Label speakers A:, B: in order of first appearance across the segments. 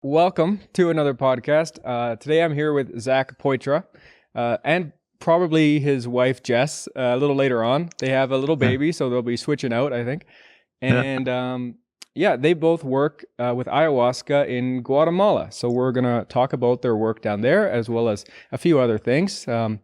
A: Welcome to another podcast. Today I'm here with Zach Poitra and probably his wife Jess a little later on. They have a little
B: Yeah.
A: baby, so they'll be switching out, I think.
B: Yeah.
A: And yeah, they both work with ayahuasca in Guatemala. So we're going to talk about their work down there as well as a few other things. And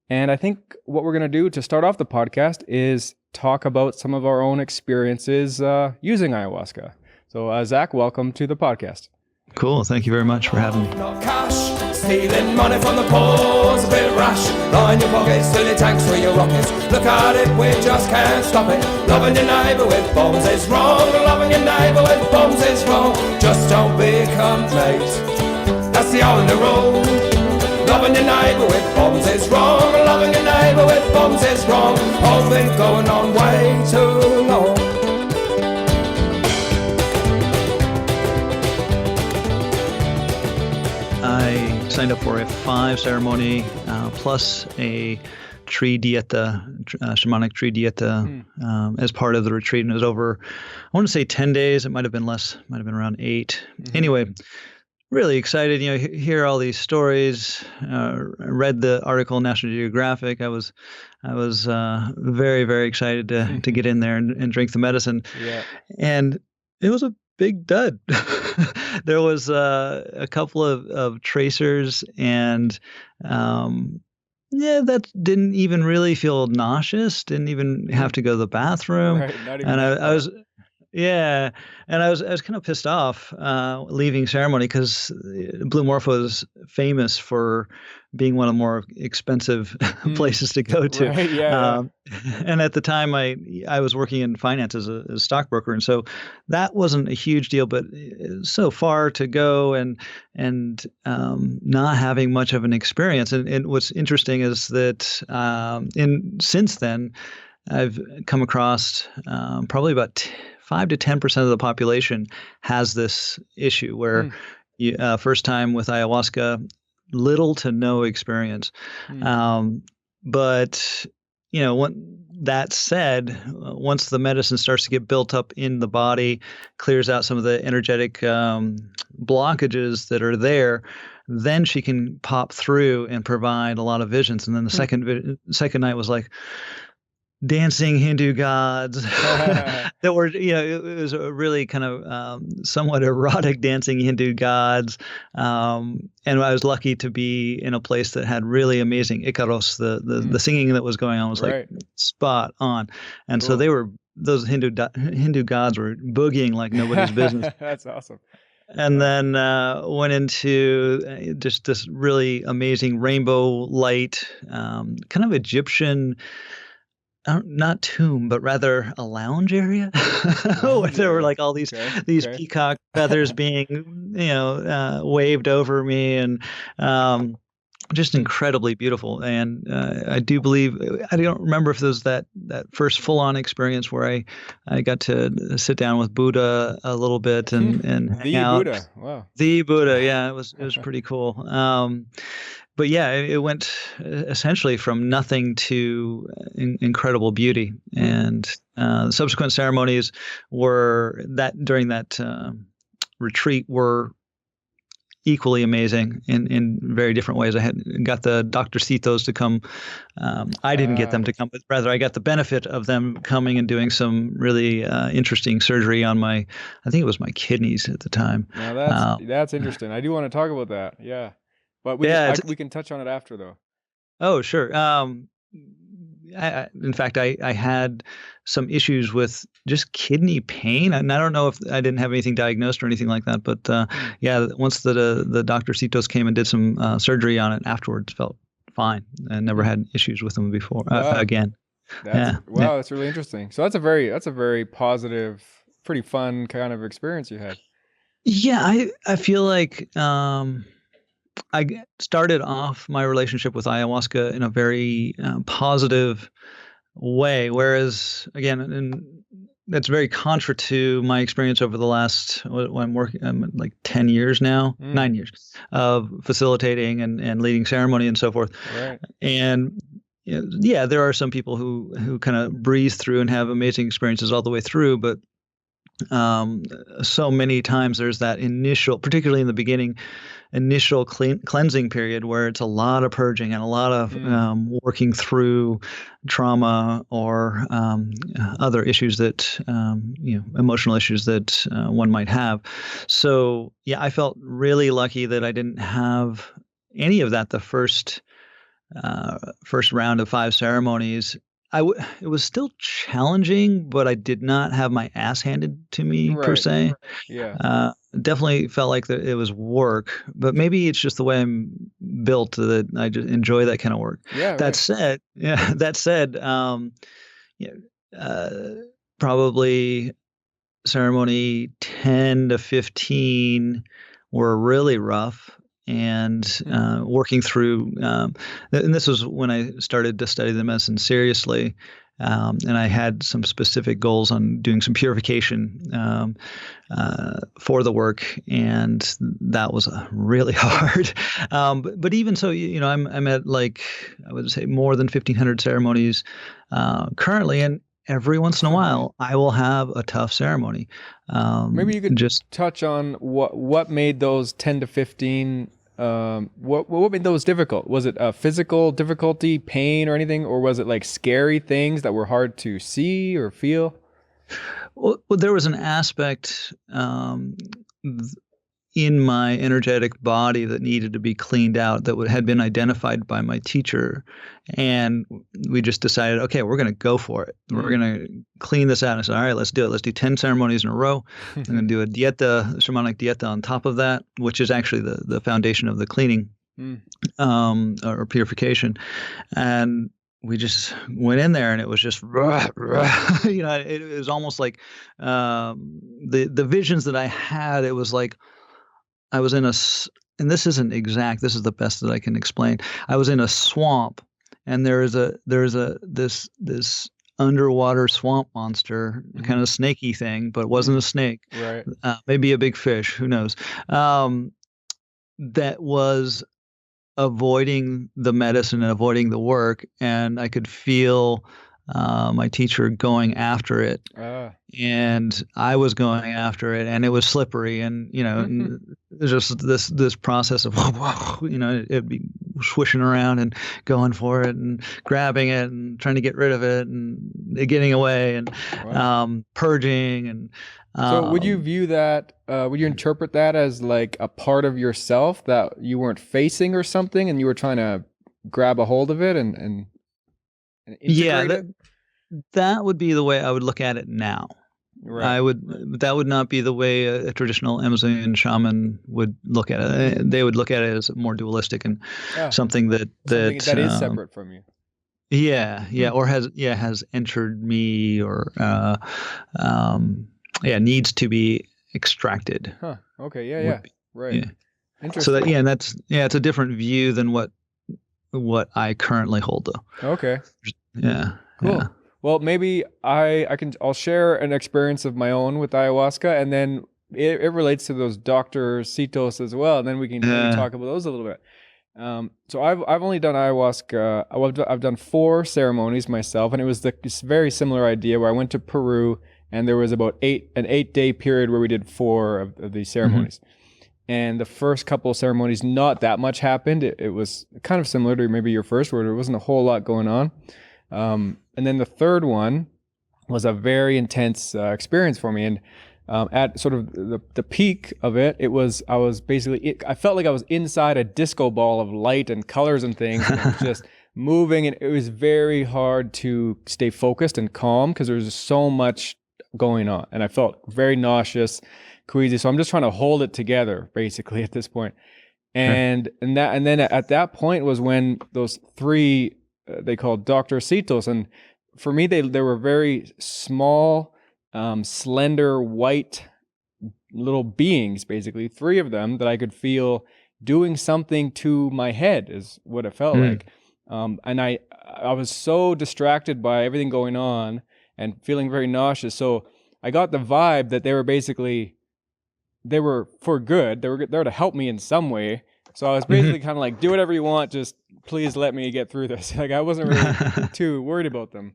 A: I think what we're going to do to start off the podcast is talk about some of our own experiences using ayahuasca. So, Zach, welcome to the podcast.
B: Cool. Thank you very much for having me.
C: Not cash, stealing money from the poor's a bit rash. Line your pockets till it tanks for your rockets. Look at it, we just can't stop it. Loving your neighbour with bombs is wrong. Loving your neighbour with bombs is wrong. Just don't become late. That's the only rule. Loving your neighbour with bombs is wrong. Loving your neighbour with bombs is wrong. All been going on way too long.
B: I signed up for a 5-ceremony plus a tree dieta, shamanic tree dieta as part of the retreat. And it was over, I want to say 10 days. It might have been less, might have been around 8. Anyway, really excited, hear all these stories. I read the article in National Geographic. I was very, very excited to get in there and drink the medicine.
A: Yeah.
B: And it was a big dud. There was a couple of tracers, and that didn't even really feel nauseous. Didn't even have to go to the bathroom.
A: Right, not even
B: And
A: that
B: I was, yeah, and I was kind of pissed off leaving ceremony because Blue Morpho is famous for being one of the more expensive places to go to.
A: Right, yeah.
B: And at the time, I was working in finance as a stockbroker, and so that wasn't a huge deal. But so far to go and not having much of an experience. And what's interesting is that since then, I've come across probably about 5 to 10% of the population has this issue where first time with ayahuasca, little to no experience. But that said, once the medicine starts to get built up in the body, clears out some of the energetic blockages that are there, then she can pop through and provide a lot of visions. And then the second night was like dancing Hindu gods that were, it was a really kind of somewhat erotic dancing Hindu gods. And I was lucky to be in a place that had really amazing Ikaros. The singing that was going on was like spot on. And so those Hindu gods were boogieing like nobody's business.
A: That's awesome.
B: And then went into just this really amazing rainbow light, kind of Egyptian, not tomb, but rather a lounge area where there were like all these peacock feathers being, waved over me, and just incredibly beautiful. And I do believe, I don't remember if it was that first full-on experience where I got to sit down with Buddha a little bit and hang out.
A: Buddha, wow.
B: The Buddha, yeah, it was pretty cool. But yeah, it went essentially from nothing to incredible beauty. And subsequent ceremonies during that retreat were equally amazing in very different ways. I had got the Doctorcitos to come. I didn't get them to come, but rather I got the benefit of them coming and doing some really interesting surgery on I think it was my kidneys at the time.
A: Now that's interesting. I do want to talk about that. Yeah. But we can touch on it after, though.
B: Oh, sure. In fact, I had some issues with just kidney pain, and I don't know if I didn't have anything diagnosed or anything like that. But once the Doctorcitos came and did some surgery on it afterwards, felt fine. I never had issues with them before again.
A: That's really interesting. So that's a very positive, pretty fun kind of experience you had.
B: Yeah, I feel like I started off my relationship with ayahuasca in a very positive way, whereas again, that's very contra to my experience over the last, I'm like 10 years now, 9 years of facilitating and leading ceremony and so forth.
A: Right.
B: And there are some people who kind of breeze through and have amazing experiences all the way through, but So many times there's that initial, particularly in the beginning, initial cleansing period where it's a lot of purging and a lot of working through trauma or other issues that, emotional issues that one might have. So, yeah, I felt really lucky that I didn't have any of that the first round of 5 ceremonies. It was still challenging, but I did not have my ass handed to me per se.
A: Yeah.
B: Definitely felt like it was work, but maybe it's just the way I'm built that I just enjoy that kind of work.
A: Yeah.
B: That said, probably ceremony 10 to 15 were really rough. And working through, and this was when I started to study the medicine seriously, and I had some specific goals on doing some purification for the work, and that was really hard. But even so, I'm at, like, I would say more than 1,500 ceremonies currently, and every once in a while, I will have a tough ceremony.
A: Maybe you could
B: just
A: touch on what made those 10 to 15. What made those difficult? Was it a physical difficulty, pain, or anything, or was it like scary things that were hard to see or feel?
B: Well, there was an aspect in my energetic body that needed to be cleaned out that had been identified by my teacher. And we just decided, okay, we're going to go for it. We're going to clean this out. And I said, all right, let's do it. Let's do 10 ceremonies in a row. I'm going to do a dieta, shamanic dieta on top of that, which is actually the foundation of the cleaning or purification. And we just went in there, and it was just, it was almost like the visions that I had. It was like I was in and this isn't exact. This is the best that I can explain. I was in a swamp, and there's this underwater swamp monster, kind of snaky thing, but it wasn't a snake.
A: Right.
B: Maybe a big fish. Who knows? That was avoiding the medicine and avoiding the work, and I could feel my teacher going after it, and I was going after it, and it was slippery, and there's just this process of it'd be swishing around and going for it and grabbing it and trying to get rid of it and getting away and purging and.
A: So would you view that, would you interpret that as like a part of yourself that you weren't facing or something, and you were trying to grab a hold of it and integrate it?
B: That would be the way I would look at it now.
A: Right.
B: That would not be the way a traditional Amazonian shaman would look at it. They would look at it as more dualistic and something that
A: is separate from you.
B: Yeah, or has entered me, or needs to be extracted.
A: Huh. Okay. Yeah. Right.
B: Yeah.
A: Interesting.
B: So it's a different view than what I currently hold, though.
A: Okay.
B: Yeah.
A: Cool.
B: Yeah.
A: Well, maybe I'll share an experience of my own with ayahuasca, and then it relates to those Doctorcitos as well, and then we can maybe talk about those a little bit. So I've only done ayahuasca. I've done 4 ceremonies myself, and it was this very similar idea where I went to Peru, and there was about an 8-day period where we did 4 of these ceremonies. And the first couple of ceremonies, not that much happened. It was kind of similar to maybe your first, where there wasn't a whole lot going on. And then the third one was a very intense experience for me. And at sort of the peak of it, I felt like I was inside a disco ball of light and colors and things. And it was just moving, and it was very hard to stay focused and calm because there was just so much going on. And I felt very nauseous, queasy. So I'm just trying to hold it together, basically, at this point. And then at that point was when those 3 they called Doctorcitos, and for me they were very small, slender, white little beings, basically 3 of them that I could feel doing something to my head is what it felt like. And I was so distracted by everything going on and feeling very nauseous. So I got the vibe that they were for good. They were there to help me in some way. So I was basically kind of like, do whatever you want, just please let me get through this. Like, I wasn't really too worried about them.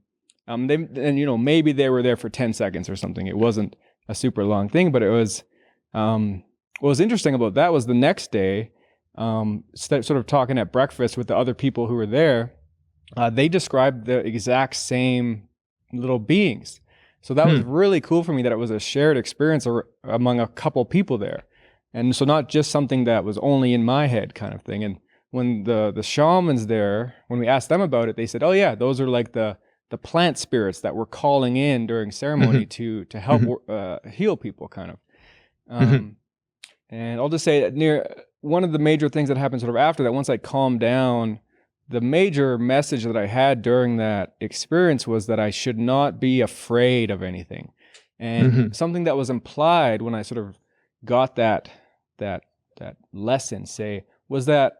A: Maybe they were there for 10 seconds or something. It wasn't a super long thing, but it was, what was interesting about that was the next day, sort of talking at breakfast with the other people who were there, they described the exact same little beings. So that was really cool for me, that it was a shared experience among a couple people there. And so not just something that was only in my head kind of thing. And when the shamans there, when we asked them about it, they said, oh yeah, those are like the plant spirits that we're calling in during ceremony to help heal people kind of. And I'll just say that one of the major things that happened sort of after that, once I calmed down, the major message that I had during that experience was that I should not be afraid of anything. And something that was implied when I sort of got that lesson, was that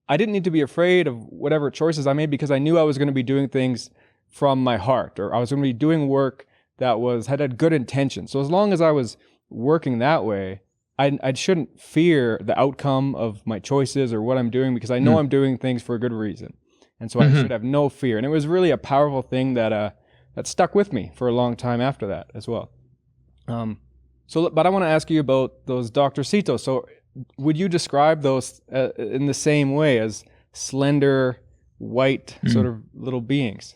A: I didn't need to be afraid of whatever choices I made, because I knew I was going to be doing things from my heart, or I was going to be doing work that had good intention. So as long as I was working that way, I shouldn't fear the outcome of my choices or what I'm doing, because I know I'm doing things for a good reason. And so I should have no fear. And it was really a powerful thing that stuck with me for a long time after that as well. But I want to ask you about those Doctorcito. So would you describe those in the same way as slender, white sort of little beings?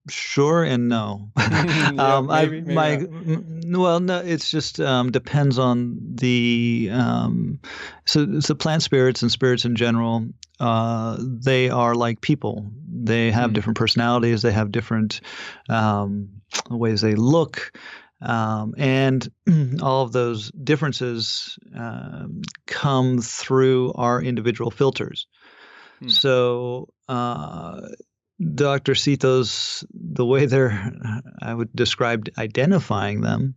B: Sure and no.
A: Maybe
B: no, it's just depends on the so plant spirits and spirits in general. They are like people. They have different personalities. They have different ways they look. And all of those differences come through our individual filters. So Doctorcitos, the way I would describe identifying them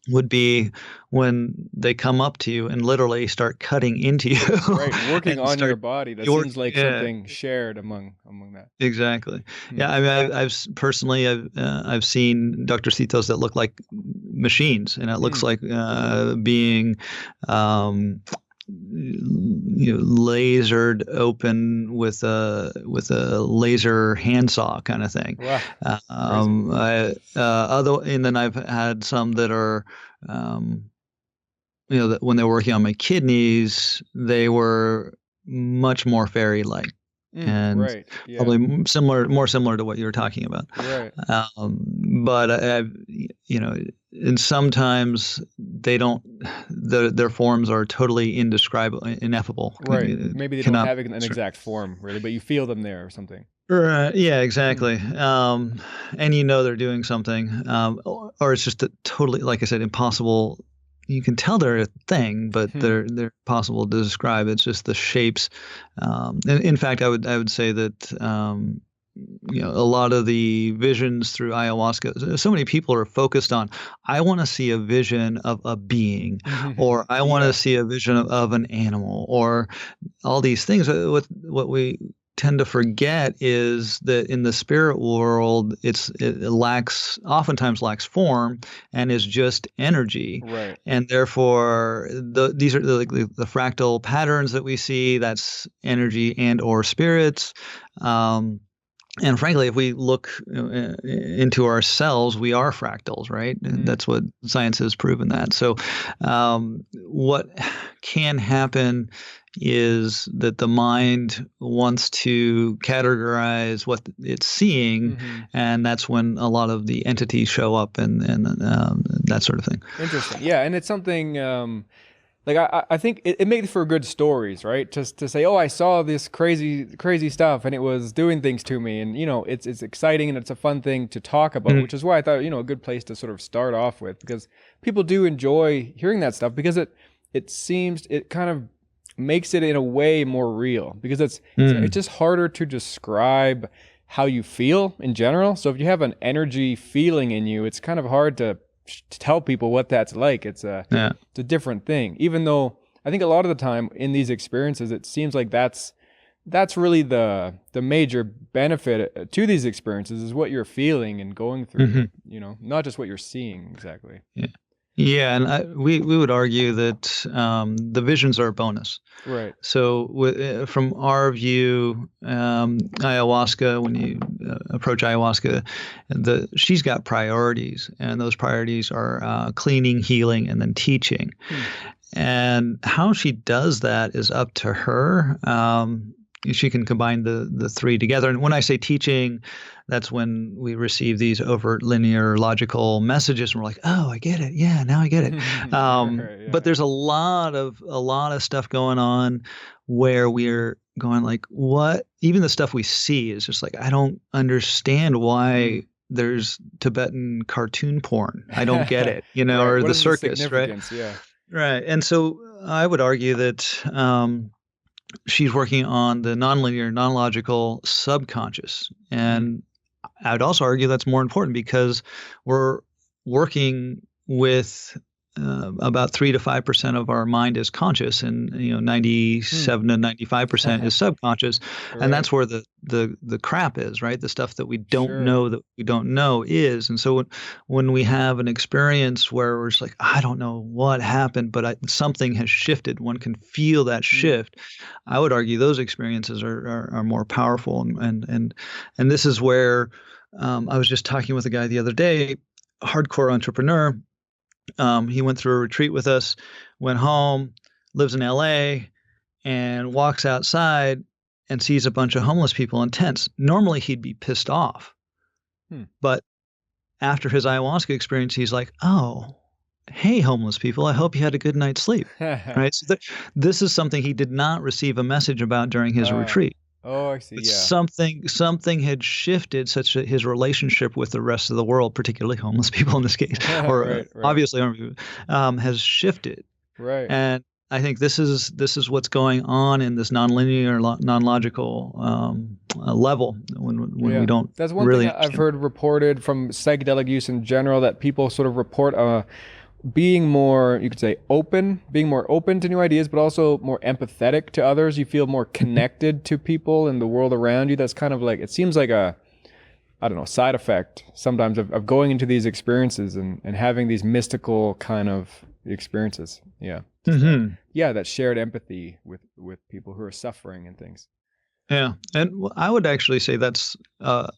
B: would be when they come up to you and literally start cutting into you.
A: Right, working on your body. That seems like something shared among that.
B: Exactly. Yeah, I mean, I've personally seen Doctorcitos that look like machines, and it looks like being lasered open with a laser handsaw kind of thing.
A: Wow.
B: And then I've had some that are, that when they were working on my kidneys, they were much more fairy-like. And probably more similar to what you were talking about.
A: Right.
B: But and sometimes they don't. Their forms are totally ineffable.
A: Right. Maybe they don't have an exact form, really, but you feel them there or something.
B: Yeah, exactly. And they're doing something, or it's just totally, like I said, impossible. You can tell they're a thing, but they're possible to describe. It's just the shapes. And in fact, I would say that a lot of the visions through ayahuasca, so many people are focused on, I want to see a vision of a being, or I want to see a vision of an animal, or all these things. What we tend to forget is that in the spirit world, it oftentimes lacks form and is just energy.
A: Right.
B: And therefore, these are the fractal patterns that we see. That's energy and or spirits. And frankly, if we look into ourselves, we are fractals, right? That's what science has proven that. So what can happen is that the mind wants to categorize what it's seeing, and that's when a lot of the entities show up and that sort of thing.
A: Interesting. Yeah, and it's something I think it makes for good stories, right? Just to say, oh, I saw this crazy stuff and it was doing things to me, and it's exciting and it's a fun thing to talk about, which is why I thought a good place to sort of start off with, because people do enjoy hearing that stuff, because it kind of makes it in a way more real, because it's just harder to describe how you feel in general. So if you have an energy feeling in you, it's kind of hard to tell people what that's like. It's a different thing, even though I think a lot of the time in these experiences, it seems like that's really the major benefit to these experiences, is what you're feeling and going through, not just what you're seeing exactly.
B: Yeah, and we would argue that the visions are a bonus.
A: Right.
B: So from our view, ayahuasca, when you approach ayahuasca, she's got priorities, and those priorities are cleaning, healing, and then teaching. And how she does that is up to her. She can combine the three together. And when I say teaching, that's when we receive these overt linear logical messages, and we're like, "Oh, I get it. Yeah, now I get it."
A: Yeah.
B: But there's a lot of stuff going on where we're going like, "What?" Even the stuff we see is just like, I don't understand why there's Tibetan cartoon porn. I don't get it,
A: Right.
B: or
A: What
B: the
A: is
B: circus, right?
A: significance? Yeah.
B: Right. And so I would argue that she's working on the nonlinear, non-logical subconscious. And I would also argue that's more important because we're working with about 3 to 5% of our mind is conscious, and 97 to 95% is subconscious, and that's where the crap is, right? The stuff that we don't know that we don't know is. And so when we have an experience where we're just like, I don't know what happened, but something has shifted, one can feel that shift. I would argue those experiences are more powerful, and this is where I was just talking with a guy the other day, hardcore entrepreneur. He went through a retreat with us, went home, lives in LA, and walks outside and sees a bunch of homeless people in tents. Normally he'd be pissed off. But after his ayahuasca experience, he's like, "Oh, hey, homeless people, I hope you had a good night's sleep." Right? So this is something he did not receive a message about during his retreat.
A: Oh, I see.
B: But
A: Yeah.
B: something had shifted such that his relationship with the rest of the world, particularly homeless people in this case, or
A: Right.
B: obviously has shifted.
A: Right.
B: And I think this is what's going on in this nonlinear, non-logical level when we don't.
A: That's one
B: really
A: thing I've heard reported from psychedelic use in general, that people sort of report being more, you could say, being more open to new ideas, but also more empathetic to others. You feel more connected to people in the world around you. That's kind of like, it seems like a, I don't know, side effect sometimes of going into these experiences and having these mystical kind of experiences. Yeah. Yeah, that shared empathy with people who are suffering and things.
B: Yeah. And I would actually say that's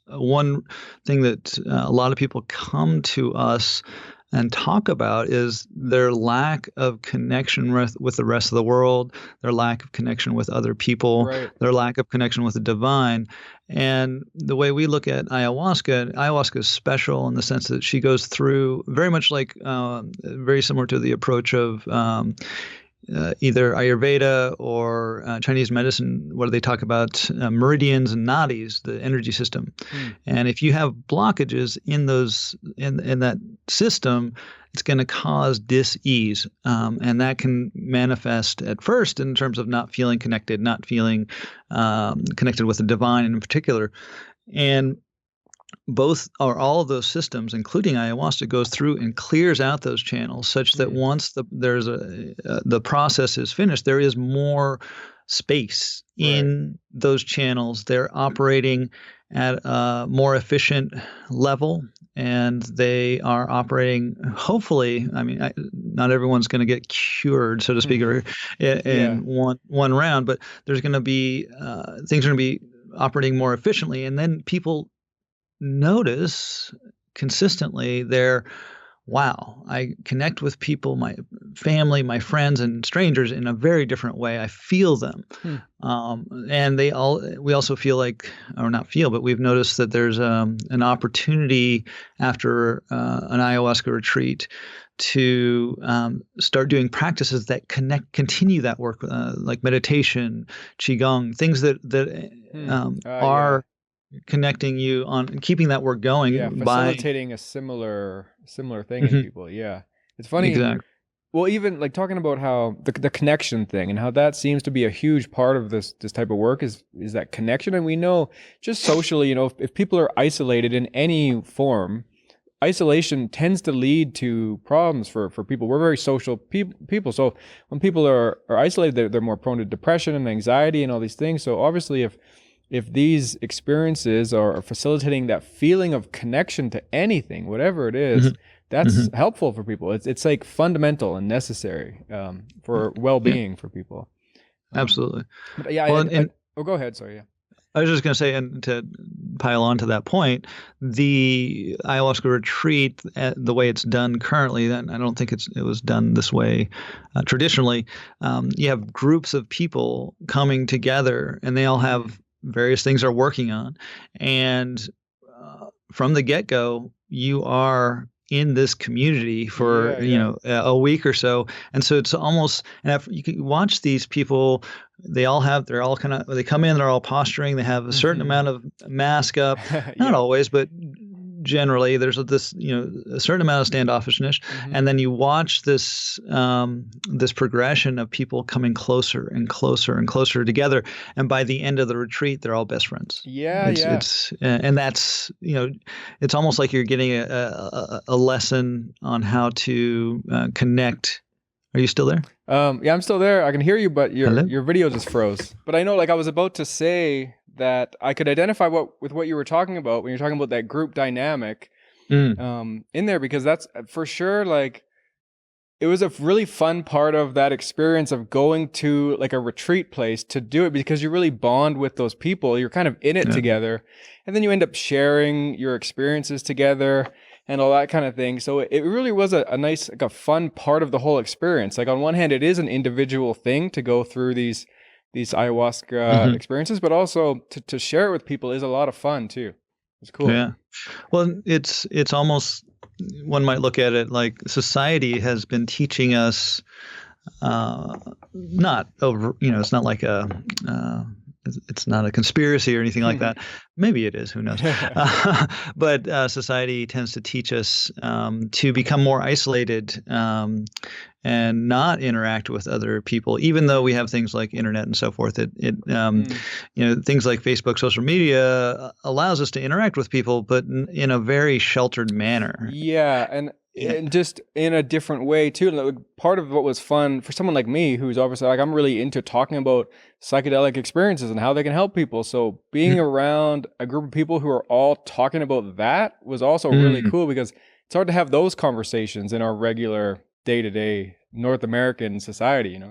B: one thing that a lot of people come to us and talk about is their lack of connection with the rest of the world, their lack of connection with other people, their lack of connection with the divine. And the way we look at ayahuasca is special in the sense that she goes through very much like, very similar to the approach of either Ayurveda or Chinese medicine, where they talk about meridians and nadis, the energy system. And if you have blockages in those in that system, it's going to cause dis-ease, and that can manifest at first in terms of not feeling connected, not feeling connected with the divine in particular. And all of those systems, including ayahuasca, goes through and clears out those channels such that once the process is finished, there is more space in those channels. They're operating at a more efficient level, and they are operating, hopefully, I mean, not everyone's going to get cured, so to speak, or in one round, but there's going to be things are going to be operating more efficiently, and then people notice consistently wow, I connect with people, my family, my friends, and strangers in a very different way. I feel them. And we also feel like, or not feel, but we've noticed that there's an opportunity after an ayahuasca retreat to start doing practices that continue that work, like meditation, qigong, things that are connecting you on keeping that work going,
A: facilitating a similar thing in people. Yeah, it's funny.
B: Exactly.
A: Well, even like talking about how the connection thing and how that seems to be a huge part of this type of work is that connection. And we know just socially, if people are isolated in any form, isolation tends to lead to problems for people. We're very social people. So when people are isolated, they're more prone to depression and anxiety and all these things. So obviously if these experiences are facilitating that feeling of connection to anything, whatever it is, that's helpful for people. It's like fundamental and necessary for well-being for people.
B: Absolutely.
A: But yeah,
B: Well,
A: oh, go ahead. Sorry. Yeah.
B: I was just going to say, and to pile on to that point, the ayahuasca retreat, the way it's done currently, I don't think it was done this way traditionally. You have groups of people coming together, and they all have various things they're working on. And from the get-go, you are in this community for a week or so, and so it's almost, and you can watch these people. They come in, they're all posturing. They have a certain amount of mask up, not always, but generally there's this, a certain amount of standoffishness. And then you watch this progression of people coming closer and closer and closer together. And by the end of the retreat, they're all best friends. And that's, it's almost like you're getting a lesson on how to connect. Are you still there?
A: Yeah, I'm still there. I can hear you, but your video just froze. But I know, like I was about to say that I could identify with what you were talking about when you're talking about that group dynamic in there, because that's for sure, like, it was a really fun part of that experience of going to like a retreat place to do it, because you really bond with those people. You're kind of in it together, and then you end up sharing your experiences together and all that kind of thing. So it really was a nice, like a fun part of the whole experience. Like on one hand, it is an individual thing to go through these ayahuasca experiences, but also to share it with people is a lot of fun too. It's cool.
B: Yeah. Well, it's almost, one might look at it like society has been teaching us, not over, it's not like it's not a conspiracy or anything like that. Maybe it is, who knows? But society tends to teach us to become more isolated and not interact with other people, even though we have things like internet and so forth. Things like Facebook, social media allows us to interact with people, but in a very sheltered manner.
A: Yeah, and just in a different way too. Like, part of what was fun for someone like me, who's obviously like, I'm really into talking about psychedelic experiences and how they can help people. So being around a group of people who are all talking about that was also really cool, because it's hard to have those conversations in our regular day-to-day North American society,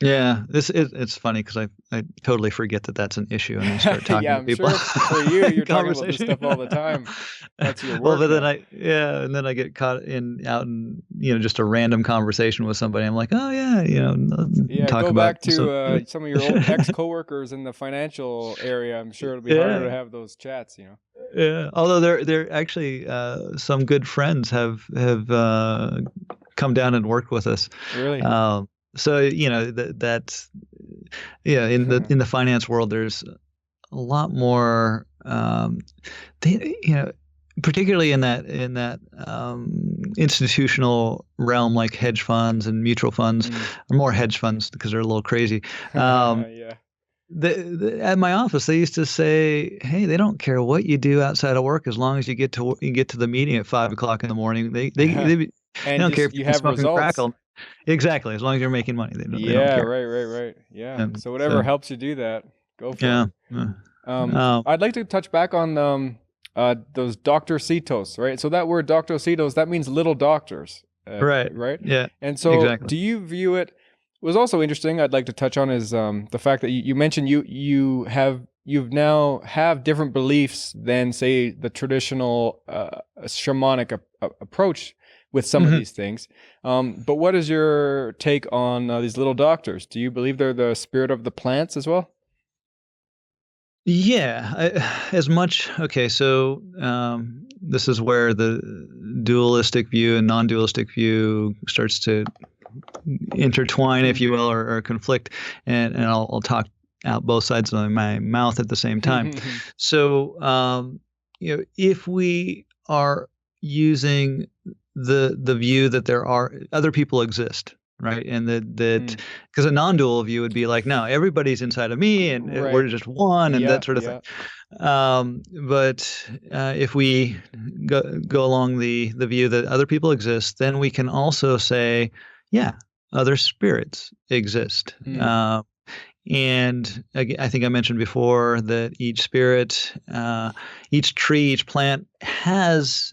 B: Yeah, it's funny because I totally forget that that's an issue, and I start talking to people.
A: Sure for you're talking about this stuff all the time. That's your work.
B: Well, but then I get caught out in just a random conversation with somebody. I'm like, oh yeah, talk
A: go
B: about
A: back to some of your old ex-coworkers in the financial area. I'm sure it'll be harder to have those chats.
B: Yeah, although they're actually some good friends have come down and worked with us.
A: Really.
B: So that's in the finance world, there's a lot more particularly in that institutional realm, like hedge funds and mutual funds, or more hedge funds because they're a little crazy. At my office, they used to say, "Hey, they don't care what you do outside of work as long as you get to the meeting at 5:00 in the morning. They don't care if
A: you have
B: smoking
A: results.
B: Crackle. Exactly, as long as you're making money, they don't care.
A: Right. Yeah. So whatever helps you do that, go for it. I'd like to touch back on those Doctorcitos, right? So that word Doctorcitos, that means little doctors, right?
B: Yeah.
A: And so, do you view it? Was also interesting. I'd like to touch on is the fact that you mentioned you've now have different beliefs than, say, the traditional shamanic approach with some of these things. But what is your take on these little doctors? Do you believe they're the spirit of the plants as well?
B: Yeah, as much. Okay, so this is where the dualistic view and non-dualistic view starts to intertwine, if you will, or conflict, and I'll talk out both sides of my mouth at the same time. So, if we are using the view that there are other people exist, right, and that because a non-dual view would be like, no, everybody's inside of me, and we're just one, and that sort of thing. But if we go along the view that other people exist, then we can also say, yeah, other spirits exist. And I think I mentioned before that each spirit, each tree, each plant has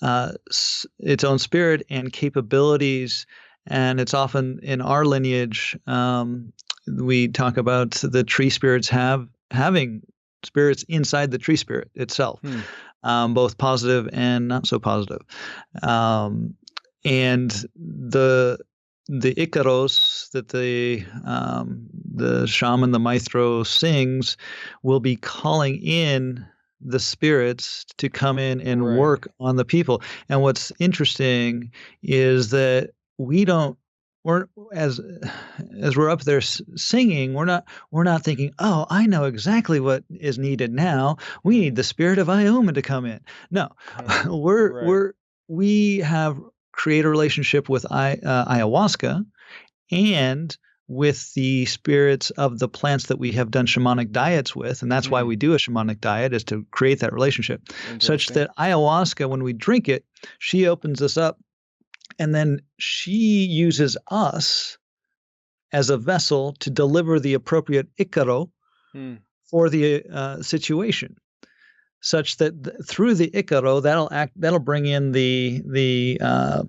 B: its own spirit and capabilities. And it's often in our lineage, we talk about the tree spirits having spirits inside the tree spirit itself, both positive and not so positive. And the Icaros that the shaman, the maestro, sings will be calling in the spirits to come in and work on the people. And what's interesting is that we're as we're up there singing, we're not thinking, oh, I know exactly what is needed now. We need the spirit of Ioma to come in. No, we have create a relationship with ayahuasca and with the spirits of the plants that we have done shamanic diets with. And that's why we do a shamanic diet, is to create that relationship, such that ayahuasca, when we drink it, she opens us up, and then she uses us as a vessel to deliver the appropriate Icaro for the situation. Such that through the Icaro, that'll bring in the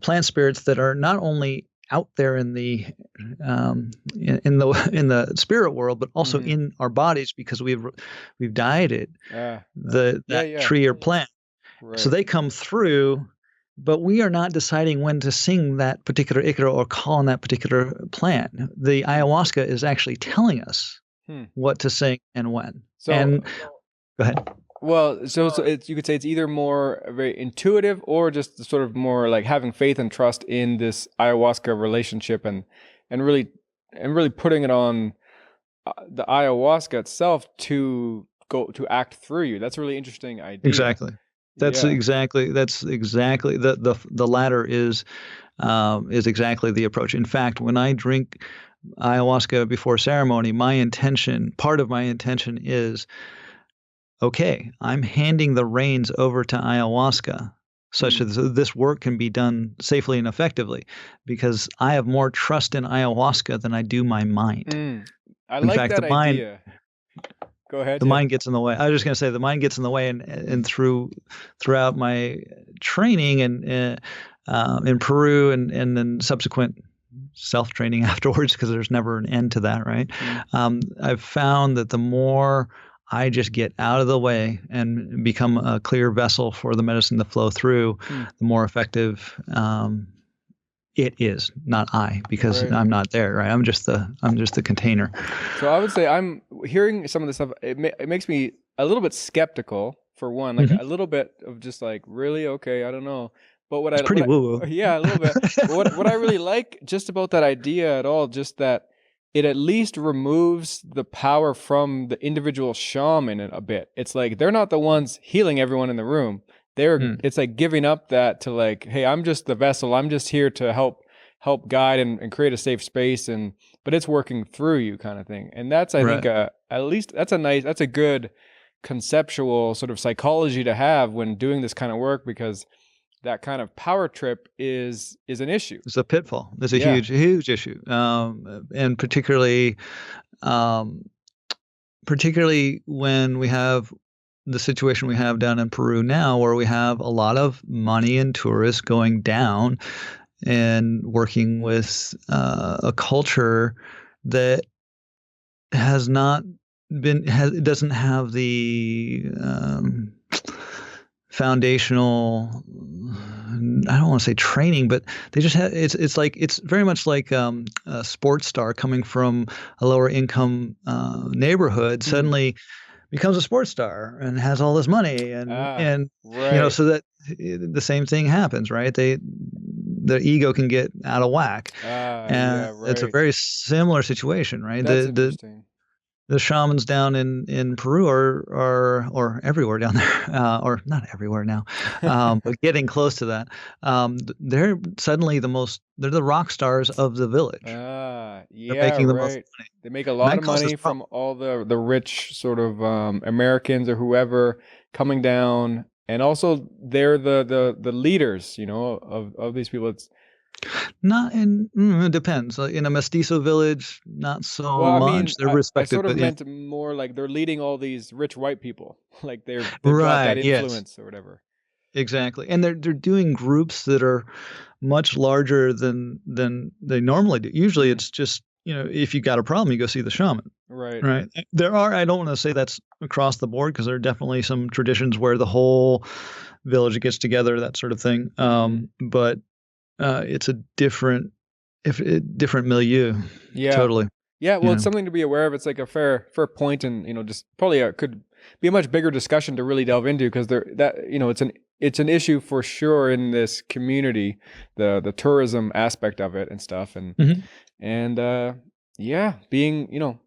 B: plant spirits that are not only out there in the spirit world, but also in our bodies, because we've dieted that tree or plant. Right. So they come through, but we are not deciding when to sing that particular Icaro or call on that particular plant. The ayahuasca is actually telling us what to sing and when. Go ahead.
A: Well, so you could say it's either more very intuitive or just sort of more like having faith and trust in this ayahuasca relationship and really putting it on the ayahuasca itself to act through you. That's a really interesting idea.
B: Exactly. That's exactly the latter is exactly the approach. In fact, when I drink ayahuasca before ceremony, part of my intention is, okay, I'm handing the reins over to ayahuasca such that this work can be done safely and effectively, because I have more trust in ayahuasca than I do my mind.
A: I like that idea. Go ahead.
B: The mind gets in the way. I was just going to say the mind gets in the way, and throughout my training and in Peru and then subsequent self-training afterwards, because there's never an end to that, right? I've found that the more I just get out of the way and become a clear vessel for the medicine to flow through, the more effective it is. Not I, because I'm not there, right? I'm just the container.
A: So I would say I'm hearing some of this stuff. It makes me a little bit skeptical, for one, like a little bit of just like, really? Okay, I don't know. But
B: it's pretty woo-woo.
A: Yeah, a little bit. what I really like just about that idea at all, just that it at least removes the power from the individual shaman a bit. It's like they're not the ones healing everyone in the room. It's like giving up that to like, hey, I'm just the vessel. I'm just here to help guide and create a safe space, but it's working through you, kind of thing. And that's, I think, at least that's a good conceptual sort of psychology to have when doing this kind of work, because that kind of power trip is an issue.
B: It's a pitfall. It's a huge issue, and particularly when we have the situation we have down in Peru now, where we have a lot of money and tourists going down and working with a culture that has not been it doesn't have the foundational, I don't want to say training, but they just have, it's very much like a sports star coming from a lower income neighborhood suddenly becomes a sports star and has all this money and so that the same thing happens, right? The ego can get out of whack, and it's a very similar situation, right?
A: That's interesting.
B: The shamans down in Peru or everywhere down there, or not everywhere now, but getting close to that. They're suddenly they're the rock stars of the village.
A: They're
B: making the most money.
A: They make a lot of money from all the rich sort of Americans or whoever coming down, and also they're the leaders, of these people. It's
B: it depends. Like in a mestizo village, not so much. They're respected.
A: I sort of meant more like they're leading all these rich white people, like they brought that influence or whatever.
B: exactly. And they're doing groups that are much larger than they normally do. Usually it's just, if you got a problem, you go see the shaman.
A: Right.
B: Right. I don't want to say that's across the board, because there are definitely some traditions where the whole village gets together, that sort of thing. But it's a different milieu.
A: Yeah.
B: Totally.
A: Yeah, well,
B: Yeah.
A: it's something to be aware of. It's like a fair point, and just probably could be a much bigger discussion to really delve into, because it's an issue for sure in this community, the tourism aspect of it and stuff, and being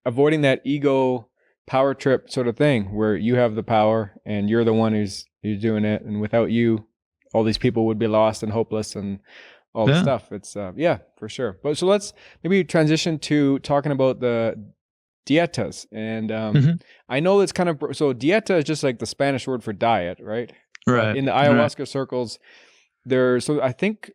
A: avoiding that ego power trip sort of thing where you have the power and you're the one who's doing it, and without you, all these people would be lost and hopeless and all the stuff. It's for sure. But so let's maybe transition to talking about the dietas. And I know it's kind of, so dieta is just like the Spanish word for diet, right?
B: Right.
A: In the ayahuasca circles, so I think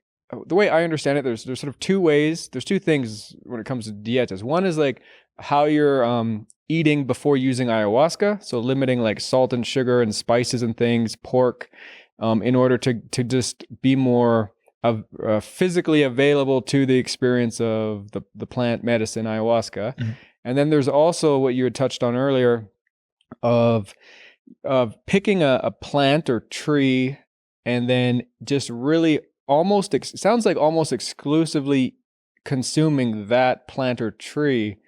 A: the way I understand it, there's sort of two ways. There's two things when it comes to dietas. One is like how you're eating before using ayahuasca. So limiting like salt and sugar and spices and things, pork, in order to just be more physically available to the experience of the plant medicine ayahuasca. And then there's also what you had touched on earlier of picking a plant or tree and then just really sounds like almost exclusively consuming that plant or tree.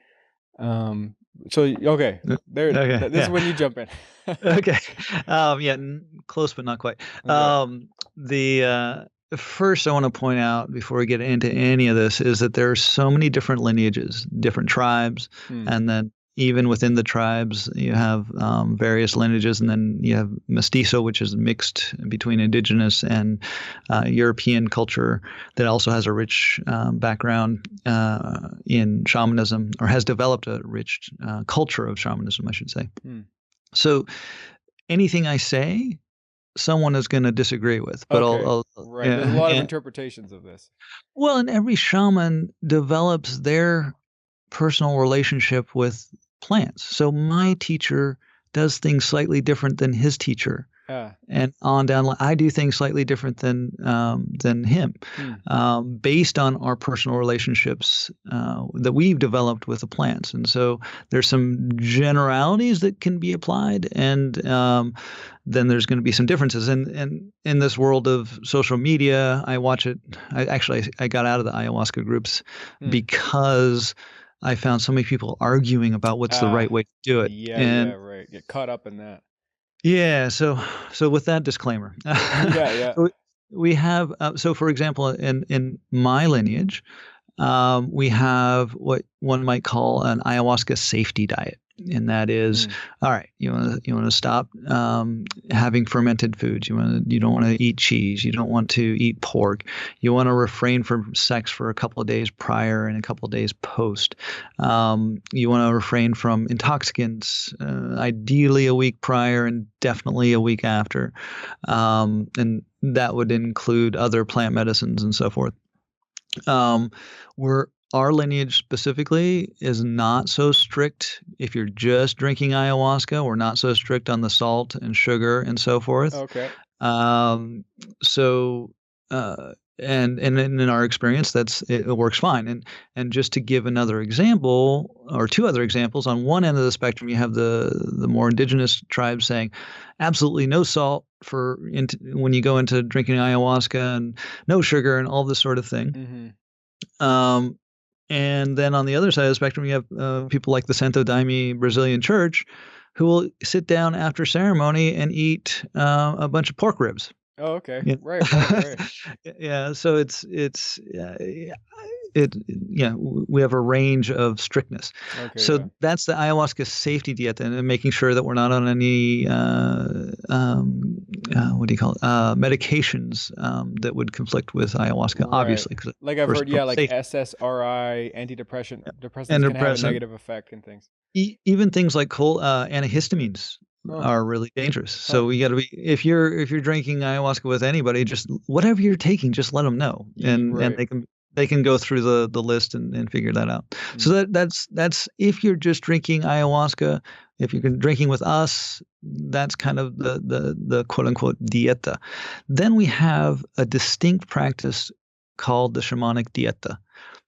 A: This is when you jump in.
B: Okay. Close but not quite.
A: Okay.
B: First, I want to point out before we get into any of this is that there are so many different lineages, different tribes, and then even within the tribes, you have various lineages, and then you have mestizo, which is mixed between indigenous and European culture that also has a rich background in shamanism, or has developed a rich culture of shamanism, I should say. So anything I say, someone is going to disagree with, but I'll
A: right. There's a lot of interpretations of this.
B: Well, and every shaman develops their personal relationship with plants. So my teacher does things slightly different than his teacher, and on down. I do things slightly different than him, based on our personal relationships that we've developed with the plants. And so there's some generalities that can be applied, and then there's going to be some differences. And in this world of social media, I watch it. I got out of the ayahuasca groups because I found so many people arguing about what's the right way to do it.
A: Yeah, right. Get caught up in that.
B: Yeah. So with that disclaimer, we have. So for example, in my lineage, we have what one might call an ayahuasca safety diet. And that is, all right, you want to stop having fermented foods. You don't want to eat cheese. You don't want to eat pork. You want to refrain from sex for a couple of days prior and a couple of days post. You want to refrain from intoxicants, ideally a week prior and definitely a week after. And that would include other plant medicines and so forth. Our lineage specifically is not so strict. If you're just drinking ayahuasca, we're not so strict on the salt and sugar and so forth.
A: Okay.
B: And in our experience, it works fine. And just to give another example, or two other examples, on one end of the spectrum, you have the more indigenous tribes saying absolutely no salt when you go into drinking ayahuasca, and no sugar and all this sort of thing. And then on the other side of the spectrum, you have people like the Santo Daime Brazilian Church, who will sit down after ceremony and eat a bunch of pork ribs.
A: Oh, okay.
B: Yeah.
A: Right.
B: Yeah. So we have a range of strictness.
A: Okay,
B: so that's the ayahuasca safety diet, and making sure that we're not on any medications that would conflict with ayahuasca. Right. Obviously,
A: like I've heard, like safety. SSRI, depressants can have a negative effect and things.
B: Even things like antihistamines are really dangerous. So we got to be, if you're drinking ayahuasca with anybody, just whatever you're taking, just let them know, and they can they can go through the list and figure that out. So that's if you're just drinking ayahuasca. If you're drinking with us, that's kind of the quote unquote dieta. Then we have a distinct practice called the shamanic dieta.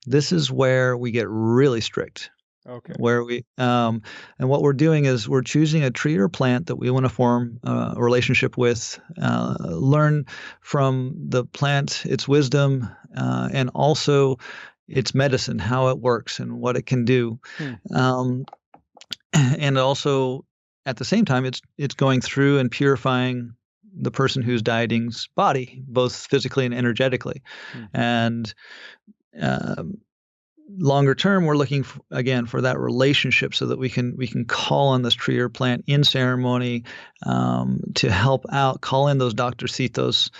B: This is where we get really strict.
A: Okay.
B: Where we and what we're doing is we're choosing a tree or plant that we want to form a relationship with, learn from the plant its wisdom, and also its medicine, how it works and what it can do. And also at the same time, it's going through and purifying the person who's dieting's body, both physically and energetically. And longer term, we're looking again for that relationship so that we can call on this tree or plant in ceremony to help out, call in those Doctorcitos,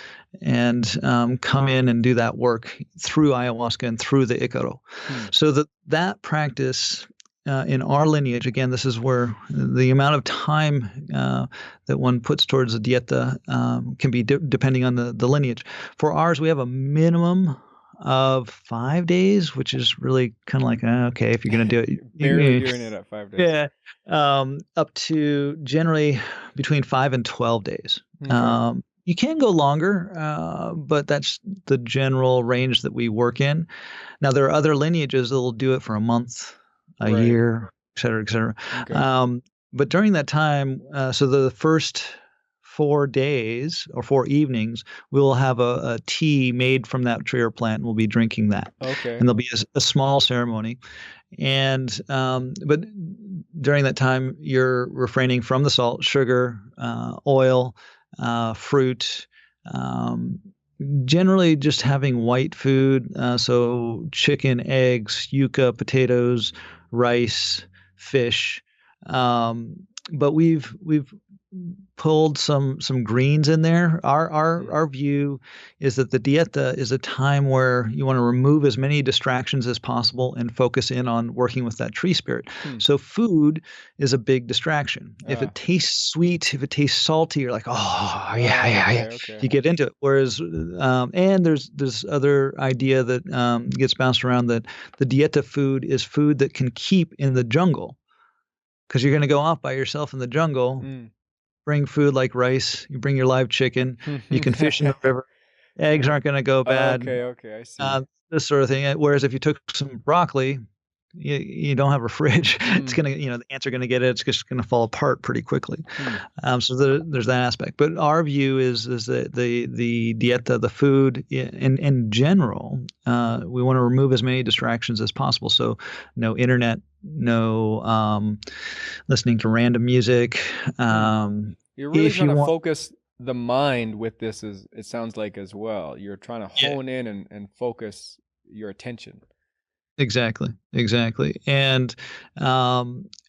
B: and come in and do that work through ayahuasca and through the Icaro. So that practice in our lineage, again, this is where the amount of time that one puts towards a dieta can be depending on the lineage. For ours, we have a minimum of 5 days, which is really kind of like, okay, if you're going to do it.
A: Barely doing it at 5 days.
B: Yeah. Up to generally between 5 and 12 days.
A: Okay.
B: You can go longer, but that's the general range that we work in. Now, there are other lineages that will do it for a month, a year, et cetera, et cetera.
A: Okay.
B: But during that time, so the first 4 days or 4 evenings, we will have a tea made from that tree or plant, and we'll be drinking that.
A: Okay.
B: And there'll be a small ceremony. And but during that time, you're refraining from the salt, sugar, oil, fruit, generally just having white food. So chicken, eggs, yuca, potatoes, rice, fish. But we've pulled some greens in there. Our view is that the dieta is a time where you want to remove as many distractions as possible and focus in on working with that tree spirit. So food is a big distraction. If it tastes sweet, if it tastes salty, you're like, yeah.
A: Okay.
B: You get into it. Whereas, and there's this other idea that gets bounced around, that the dieta food is food that can keep in the jungle. Because you're going to go off by yourself in the jungle, bring food like rice, you bring your live chicken, you can fish in the river, eggs aren't going to go bad.
A: Okay, I see.
B: This sort of thing. Whereas if you took some broccoli, you don't have a fridge, it's going to, the ants are going to get it, it's just going to fall apart pretty quickly. So there's that aspect. But our view is that the dieta, the food in general, we want to remove as many distractions as possible. So no internet, no listening to random music.
A: You're really trying to focus the mind with this, it sounds like, as well. You're trying to hone in and focus your attention.
B: Exactly. And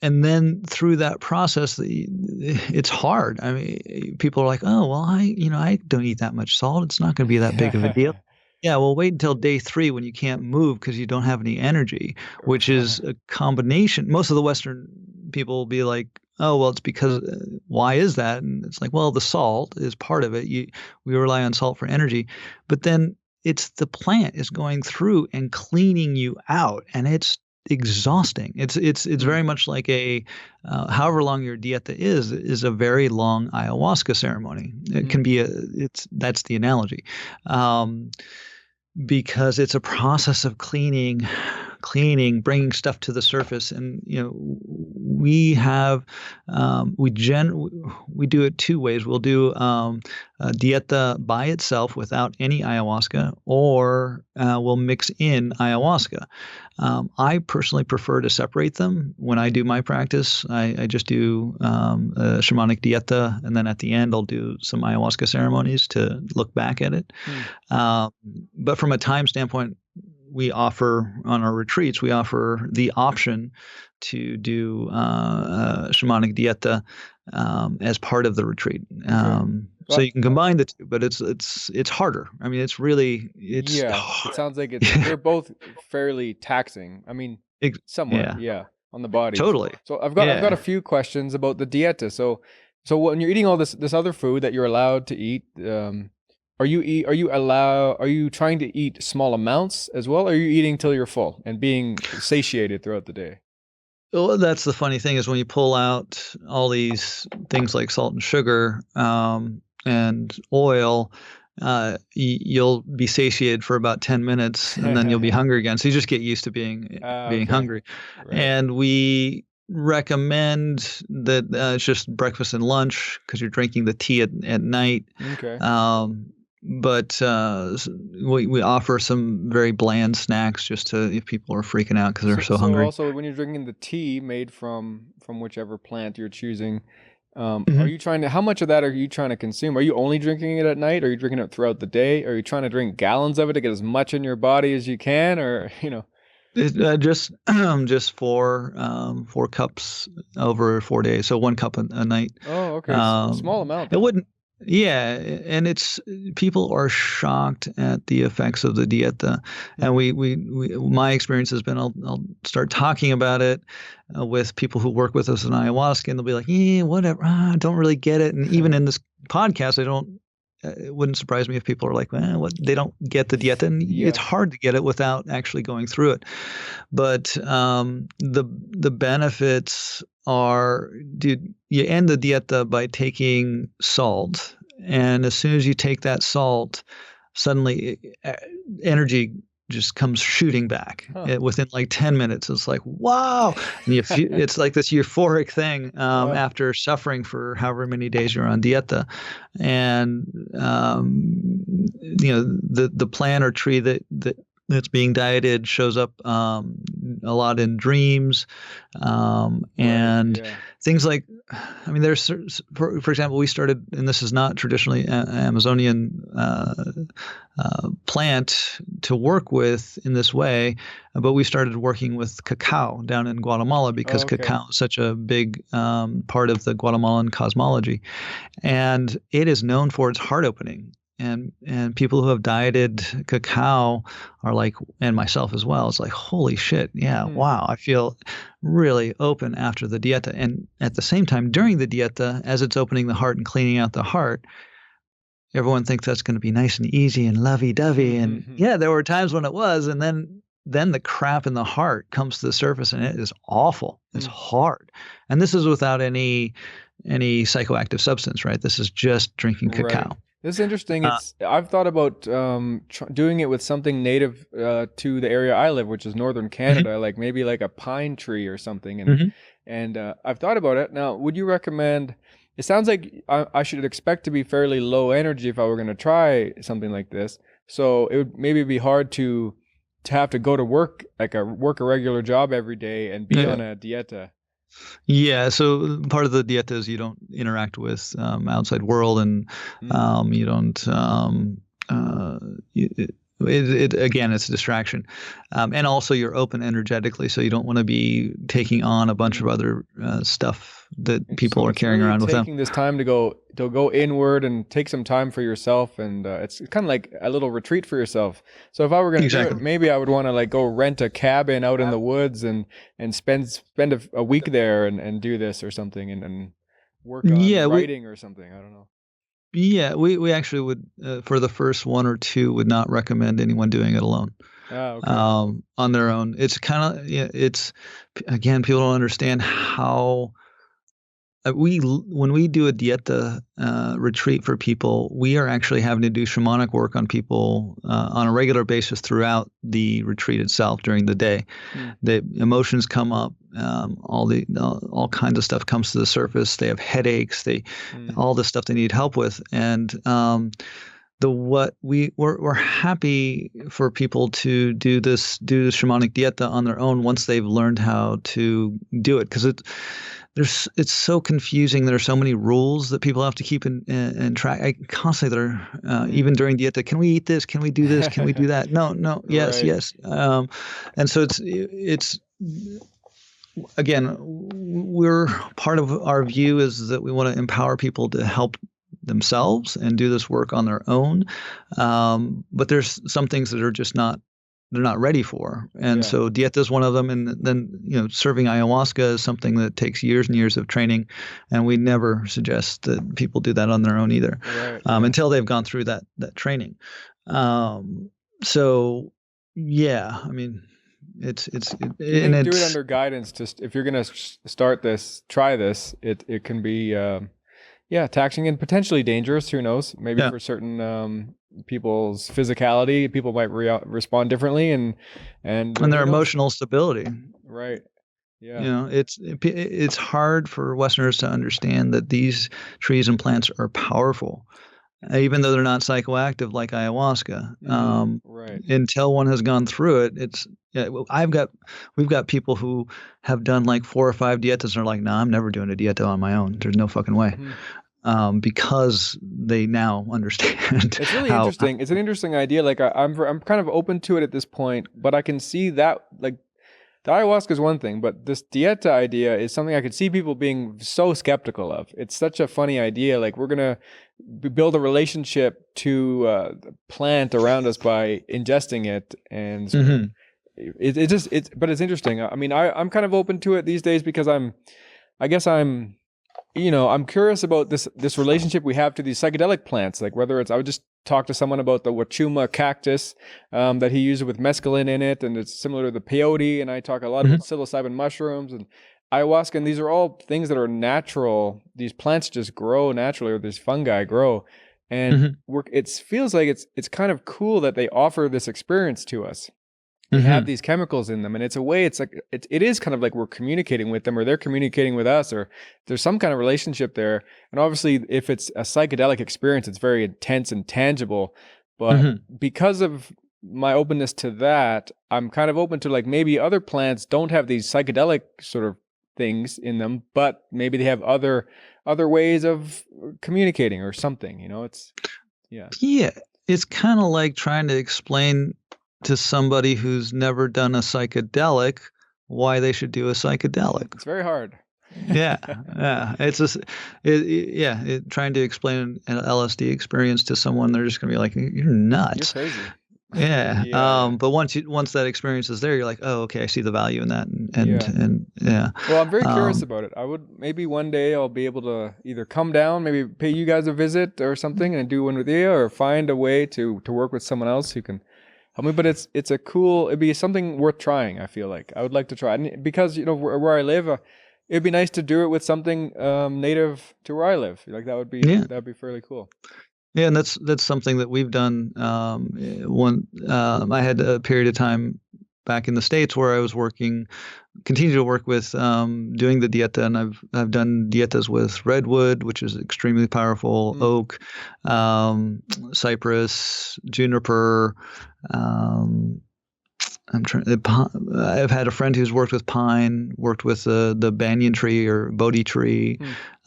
B: then through that process, it's hard. I mean, people are like, oh, well, I don't eat that much salt. It's not going to be that big of a deal. Yeah, well, wait until day 3 when you can't move because you don't have any energy, which is a combination. Most of the Western people will be like, oh, well, it's because, why is that? And it's like, well, the salt is part of it. We rely on salt for energy. But then it's the plant is going through and cleaning you out, and it's exhausting. It's very much like a however long your dieta is a very long ayahuasca ceremony. It can be that's the analogy, because it's a process of cleaning, bringing stuff to the surface. And we have we do it 2 ways. We'll do a dieta by itself without any ayahuasca, or we'll mix in ayahuasca. I personally prefer to separate them. When I do my practice, I just do a shamanic dieta, and then at the end I'll do some ayahuasca ceremonies to look back at it. But from a time standpoint, we offer on our retreats, we offer the option to do shamanic dieta as part of the retreat. So you can combine the two, but it's harder. I mean, it's
A: it sounds like they're both fairly taxing. I mean, somewhat, on the body.
B: Totally.
A: So I've got a few questions about the dieta. So when you're eating all this other food that you're allowed to eat, are you trying to eat small amounts as well? Or are you eating till you're full and being satiated throughout the day?
B: Well, that's the funny thing is when you pull out all these things like salt and sugar and oil, you'll be satiated for about 10 minutes and then you'll be hungry again. So you just get used to being
A: Okay.
B: hungry.
A: Right.
B: And we recommend that it's just breakfast and lunch because you're drinking the tea at night.
A: Okay.
B: But we offer some very bland snacks just to if people are freaking out because they're so hungry.
A: Also, when you're drinking the tea made from whichever plant you're choosing,
B: Mhm.
A: are you trying to? How much of that are you trying to consume? Are you only drinking it at night? Or are you drinking it throughout the day? Are you trying to drink gallons of it to get as much in your body as you can? Or
B: Just 4 cups over 4 days, so 1 cup a night.
A: Oh, okay, small amount.
B: It wouldn't. Yeah, and it's people are shocked at the effects of the dieta, and we my experience has been I'll start talking about it with people who work with us in ayahuasca, and they'll be like, yeah, whatever, I don't really get it, and even in this podcast, I don't. It wouldn't surprise me if people are like, what? They don't get the dieta, and it's hard to get it without actually going through it. But the benefits are, dude, you end the dieta by taking salt, and as soon as you take that salt, suddenly energy just comes shooting back within like 10 minutes. It's like, wow. And it's like this euphoric thing after suffering for however many days you're on dieta. And, the plant or tree that's being dieted shows up a lot in dreams and things like, I mean, there's, for example, we started, and this is not traditionally Amazonian plant to work with in this way, but we started working with cacao down in Guatemala because cacao is such a big part of the Guatemalan cosmology. And it is known for its heart opening. And people who have dieted cacao are like, and myself as well, it's like, holy shit, wow, I feel really open after the dieta. And at the same time, during the dieta, as it's opening the heart and cleaning out the heart, everyone thinks that's going to be nice and easy and lovey-dovey. And there were times when it was, and then the crap in the heart comes to the surface, and it is awful. It's hard. And this is without any psychoactive substance, right? This is just drinking cacao.
A: Right. This is interesting. I've thought about doing it with something native to the area I live, which is northern Canada, like maybe like a pine tree or something. And I've thought about it. Now, would you recommend? It sounds like I should expect to be fairly low energy if I were going to try something like this. So it would maybe be hard to have to go to work, work a regular job every day and be on a dieta.
B: Yeah, so part of the dieta is you don't interact with outside world, and you don't. Again, it's a distraction, and also you're open energetically, so you don't want to be taking on a bunch of other stuff that people are carrying around with them.
A: Taking this time to go inward and take some time for yourself, and it's kind of like a little retreat for yourself. So if I were going to do it, maybe I would want to go rent a cabin out in the woods and spend a week there and do this or something and work on writing or something. I don't know.
B: Yeah, we actually would for the first 1 or 2 would not recommend anyone doing it alone. On their own. It's kind of it's again, people don't understand how when we do a dieta retreat for people, we are actually having to do shamanic work on people on a regular basis throughout the retreat itself during the day. The emotions come up, all kinds of stuff comes to the surface. They have headaches, all the stuff they need help with, and we're happy for people to do the shamanic dieta on their own once they've learned how to do it, because it's so confusing. There are so many rules that people have to keep in track. I constantly even during dieta, can we eat this? Can we do this? Can we do that? No, yes, yes. And so it's again, we're part of our view is that we want to empower people to help themselves and do this work on their own. But there's some things that are just not not ready for. And so dieta is one of them. And then, serving ayahuasca is something that takes years and years of training. And we never suggest that people do that on their own either, until they've gone through that training. So yeah, I mean, do it
A: under guidance. Just if you're going to try this, it can be, taxing and potentially dangerous. Who knows? Maybe for certain people's physicality, people might respond differently, and
B: their emotional stability.
A: Right. Yeah.
B: It's hard for Westerners to understand that these trees and plants are powerful, even though they're not psychoactive like ayahuasca.
A: Right.
B: Until one has gone through it, we've got people who have done like 4 or 5 dietas and are like, nah, I'm never doing a dieta on my own. There's no fucking way. Because they now understand.
A: It's really interesting. It's an interesting idea. Like I'm kind of open to it at this point, but I can see that like the ayahuasca is one thing, but this dieta idea is something I could see people being so skeptical of. It's such a funny idea. Like we're gonna build a relationship to the plant around us by ingesting it, and but it's interesting. I mean, I'm kind of open to it these days because I'm curious about this relationship we have to these psychedelic plants. Like whether I would just talk to someone about the Wachuma cactus that he uses with mescaline in it, and it's similar to the peyote. And I talk a lot about psilocybin mushrooms and ayahuasca, and these are all things that are natural. These plants just grow naturally, or these fungi grow, and it feels like it's kind of cool that they offer this experience to us. They have these chemicals in them, and it's a way. It's like it is kind of like we're communicating with them, or they're communicating with us, or there's some kind of relationship there. And obviously, if it's a psychedelic experience, it's very intense and tangible. But because of my openness to that, I'm kind of open to like maybe other plants don't have these psychedelic sort of things in them, but maybe they have other ways of communicating or something. It's
B: It's kind of like trying to explain to somebody who's never done a psychedelic why they should do a psychedelic.
A: It's very hard.
B: Yeah. It's trying to explain an LSD experience to someone, they're just gonna be like, "You're nuts."
A: You're crazy.
B: Yeah. But once that experience is there, you're like, "Oh, okay, I see the value in that." And
A: Well, I'm very curious about it. I would maybe one day I'll be able to either come down, maybe pay you guys a visit or something, and do one with you, or find a way to work with someone else who can help me. But it'd be something worth trying. I feel like I would like to try, and because where I live, it'd be nice to do it with something native to where I live. Like that'd be fairly cool.
B: Yeah, and that's something that we've done. I had a period of time back in the States where I was continue to work with doing the dieta, and I've done dietas with redwood, which is extremely powerful, oak, cypress, juniper. I've had a friend who's worked with pine, worked with the banyan tree or Bodhi tree,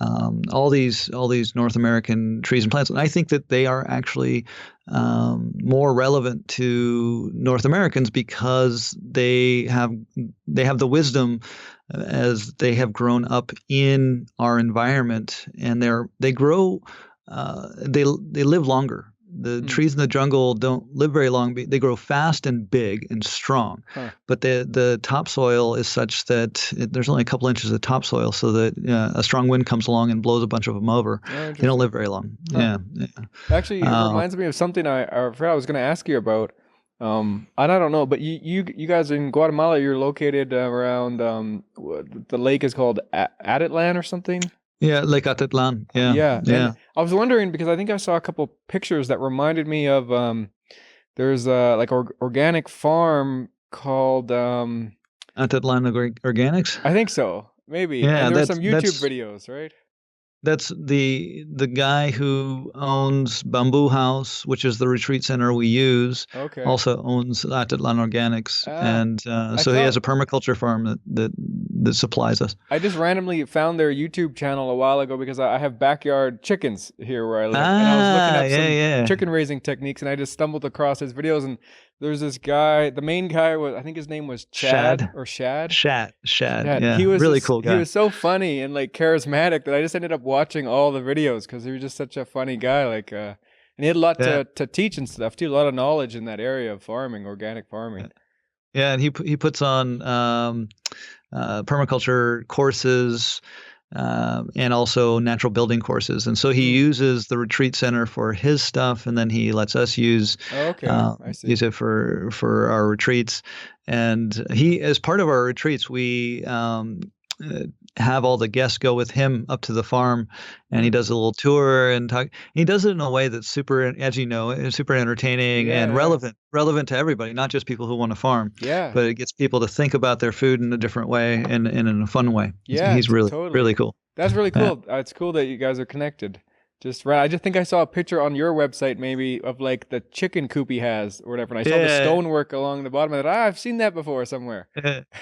B: all these North American trees and plants, and I think that they are actually more relevant to North Americans because they have the wisdom as they have grown up in our environment, and they grow, they live longer. The trees in the jungle don't live very long. They grow fast and big and strong. But the topsoil is such that there's only a couple inches of topsoil, so that a strong wind comes along and blows a bunch of them over. They don't live very long. Yeah.
A: Actually, it reminds me of something I forgot I was going to ask you about. And I don't know, but you guys in Guatemala, you're located around the lake is called Atitlan or something?
B: Yeah, Lake Atitlan. Yeah.
A: And I was wondering because I think I saw a couple pictures that reminded me of there's like organic farm called
B: Atitlan Organics.
A: I think so, maybe.
B: Yeah,
A: and there's some YouTube videos, right?
B: That's the guy who owns Bamboo House, which is the retreat center we use.
A: Okay.
B: Also owns Atitlan Organics, and so he has a permaculture farm that supplies us.
A: I just randomly found their YouTube channel a while ago because I have backyard chickens here where I live, and I was looking up some chicken raising techniques, and I just stumbled across his videos. And there's this guy. The main guy I think his name was Chad.
B: Yeah,
A: he was
B: really cool guy.
A: He was so funny and like charismatic that I just ended up watching all the videos because he was just such a funny guy. Like, and And he had a lot
B: Yeah.
A: to teach and stuff too. A lot of knowledge in that area of farming, organic farming.
B: Yeah, and he puts on permaculture courses and also natural building courses. And so he uses the retreat center for his stuff, and then he lets us use
A: I see.
B: use it for our retreats. And he, as part of our retreats, we have all the guests go with him up to the farm, and he does a little tour and talk. He does it in a way that's super, as you know, is super entertaining and relevant to everybody, not just people who want to farm.
A: Yeah.
B: But it gets people to think about their food in a different way and in a fun way.
A: Yeah,
B: He's really
A: totally.
B: really cool.
A: That's really cool. It's cool that you guys are connected. Just right. I just think I saw a picture on your website maybe of like the chicken coop he has or whatever. And I saw the stonework along the bottom of it. I've seen that before somewhere.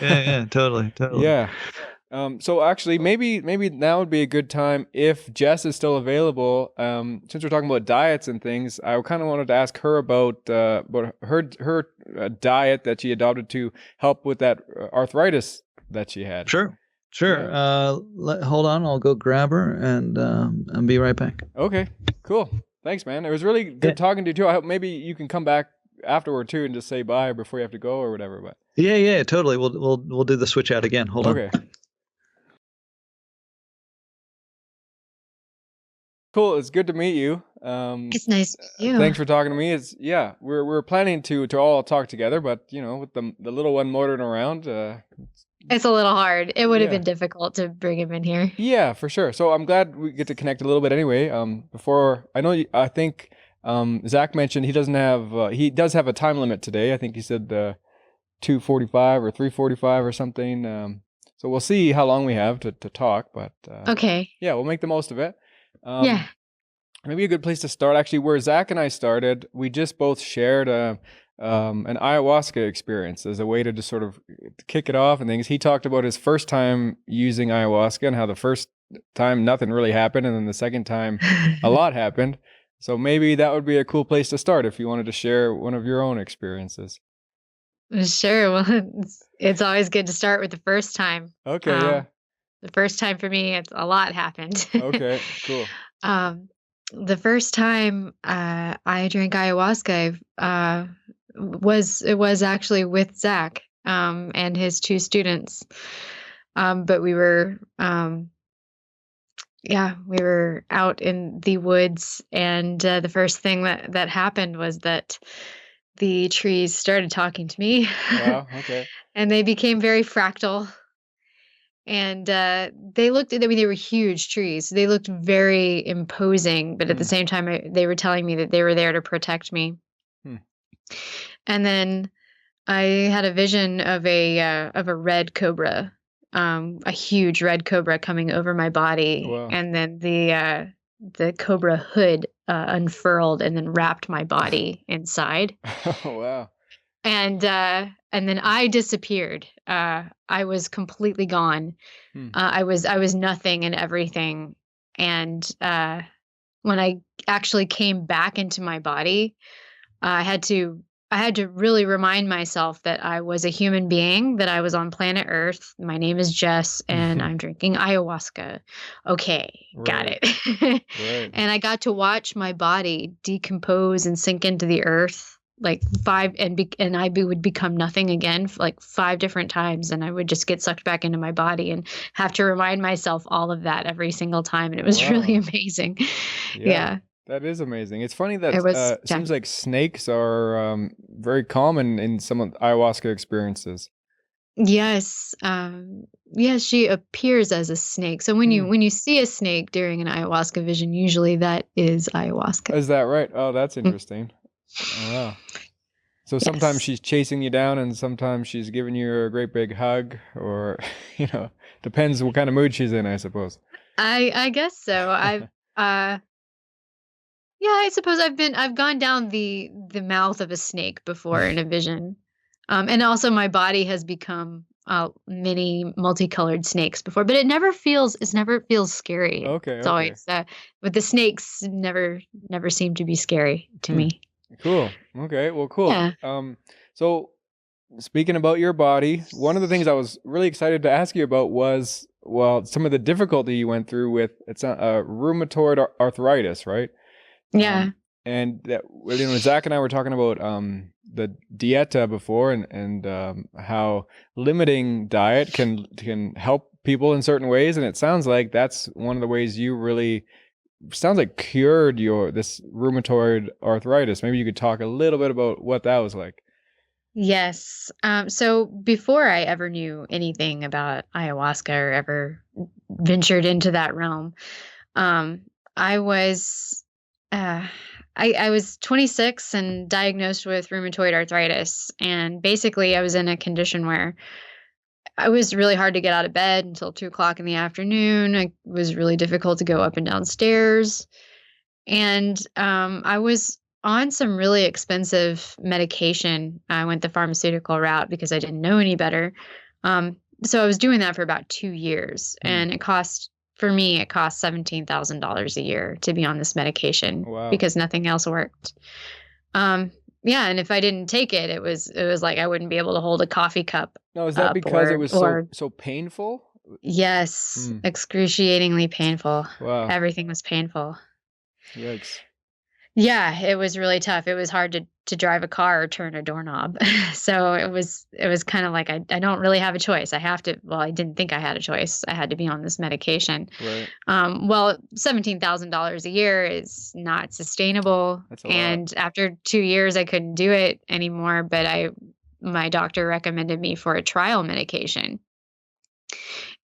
B: Yeah, totally.
A: Yeah. So actually, maybe now would be a good time if Jess is still available. Since we're talking about diets and things, I kind of wanted to ask her about her diet that she adopted to help with that arthritis that she had.
B: Sure.
A: Yeah.
B: Hold on, I'll go grab her and be right back.
A: Okay, cool. Thanks, man. It was really good talking to you too. I hope maybe you can come back afterward too and just say bye before you have to go or whatever. But
B: yeah, totally. We'll do the switch out again. Hold on.
A: Okay. Cool. It's good to meet you.
D: It's nice to meet you.
A: Thanks for talking to me. We're planning to all talk together, but with the little one motoring around,
D: it's a little hard. It would have been difficult to bring him in here.
A: Yeah, for sure. So I'm glad we get to connect a little bit anyway. Before I think Zach mentioned he does have a time limit today. I think he said 2:45 or 3:45 or something. So we'll see how long we have to talk. But
D: okay.
A: Yeah, we'll make the most of it.
D: Yeah.
A: Maybe a good place to start, actually, where Zach and I started, we just both shared an ayahuasca experience as a way to just sort of kick it off and things. He talked about his first time using ayahuasca and how the first time nothing really happened, and then the second time a lot happened. So maybe that would be a cool place to start if you wanted to share one of your own experiences.
D: Sure. Well, it's always good to start with the first time.
A: Okay, yeah.
D: The first time for me, a lot happened.
A: Okay, cool.
D: The first time I drank ayahuasca was actually with Zach and his two students. But we were out in the woods, and the first thing that happened was that the trees started talking to me.
A: Wow, okay.
D: And they became very fractal. And they were huge trees. They looked very imposing, but at the same time, they were telling me that they were there to protect me. And then I had a vision of a red cobra, a huge red cobra coming over my body.
A: Wow.
D: And then the cobra hood unfurled and then wrapped my body inside.
A: Oh, wow.
D: And then I disappeared. I was completely gone. I was nothing and everything. And when I actually came back into my body, I had to really remind myself that I was a human being, that I was on planet Earth. My name is Jess, and I'm drinking ayahuasca. Okay, got it.
A: Right.
D: And I got to watch my body decompose and sink into the earth. Like and I would become nothing again, like 5 different times, and I would just get sucked back into my body and have to remind myself all of that every single time, and it was really amazing. Yeah,
A: that is amazing. It's funny that
D: it
A: seems like snakes are very common in some of ayahuasca experiences.
D: Yes, yes, she appears as a snake. So when you see a snake during an ayahuasca vision, usually that is ayahuasca.
A: Is that right? Oh, that's interesting. Oh, wow. So sometimes she's chasing you down, and sometimes she's giving you a great big hug, or depends what kind of mood she's in, I suppose.
D: I guess so. I suppose I've gone down the mouth of a snake before in a vision, and also my body has become many multicolored snakes before, but it never feels scary.
A: Okay,
D: it's always but the snakes never seem to be scary to me.
A: Cool. Okay. Well, cool.
D: Yeah.
A: So speaking about your body, one of the things I was really excited to ask you about was, some of the difficulty you went through with rheumatoid arthritis, right?
D: Yeah.
A: And that, Zach and I were talking about the dieta before, and how limiting diet can help people in certain ways. And it sounds like that's one of the ways you really sounds like cured this rheumatoid arthritis. Maybe you could talk a little bit about what that was like.
D: Yes. So before I ever knew anything about ayahuasca or ever ventured into that realm, I was I was 26 and diagnosed with rheumatoid arthritis. And basically I was in a condition where I was really hard to get out of bed until 2 o'clock in the afternoon. It was really difficult to go up and down stairs. And I was on some really expensive medication. I went the pharmaceutical route because I didn't know any better. So I was doing that for about 2 years. And it cost $17,000 a year to be on this medication.
A: Wow.
D: Because nothing else worked. Yeah, and if I didn't take it, it was like I wouldn't be able to hold a coffee cup.
A: No, is that because it was so painful?
D: Yes, excruciatingly painful.
A: Wow.
D: Everything was painful.
A: Yikes.
D: Yeah, it was really tough. It was hard to drive a car or turn a doorknob. So it was kind of like I don't really have a choice. I have to. Well, I didn't think I had a choice. I had to be on this medication.
A: Right.
D: Well, $17,000 a year is not sustainable.
A: That's a
D: and
A: lot.
D: After 2 years, I couldn't do it anymore. But my doctor recommended me for a trial medication.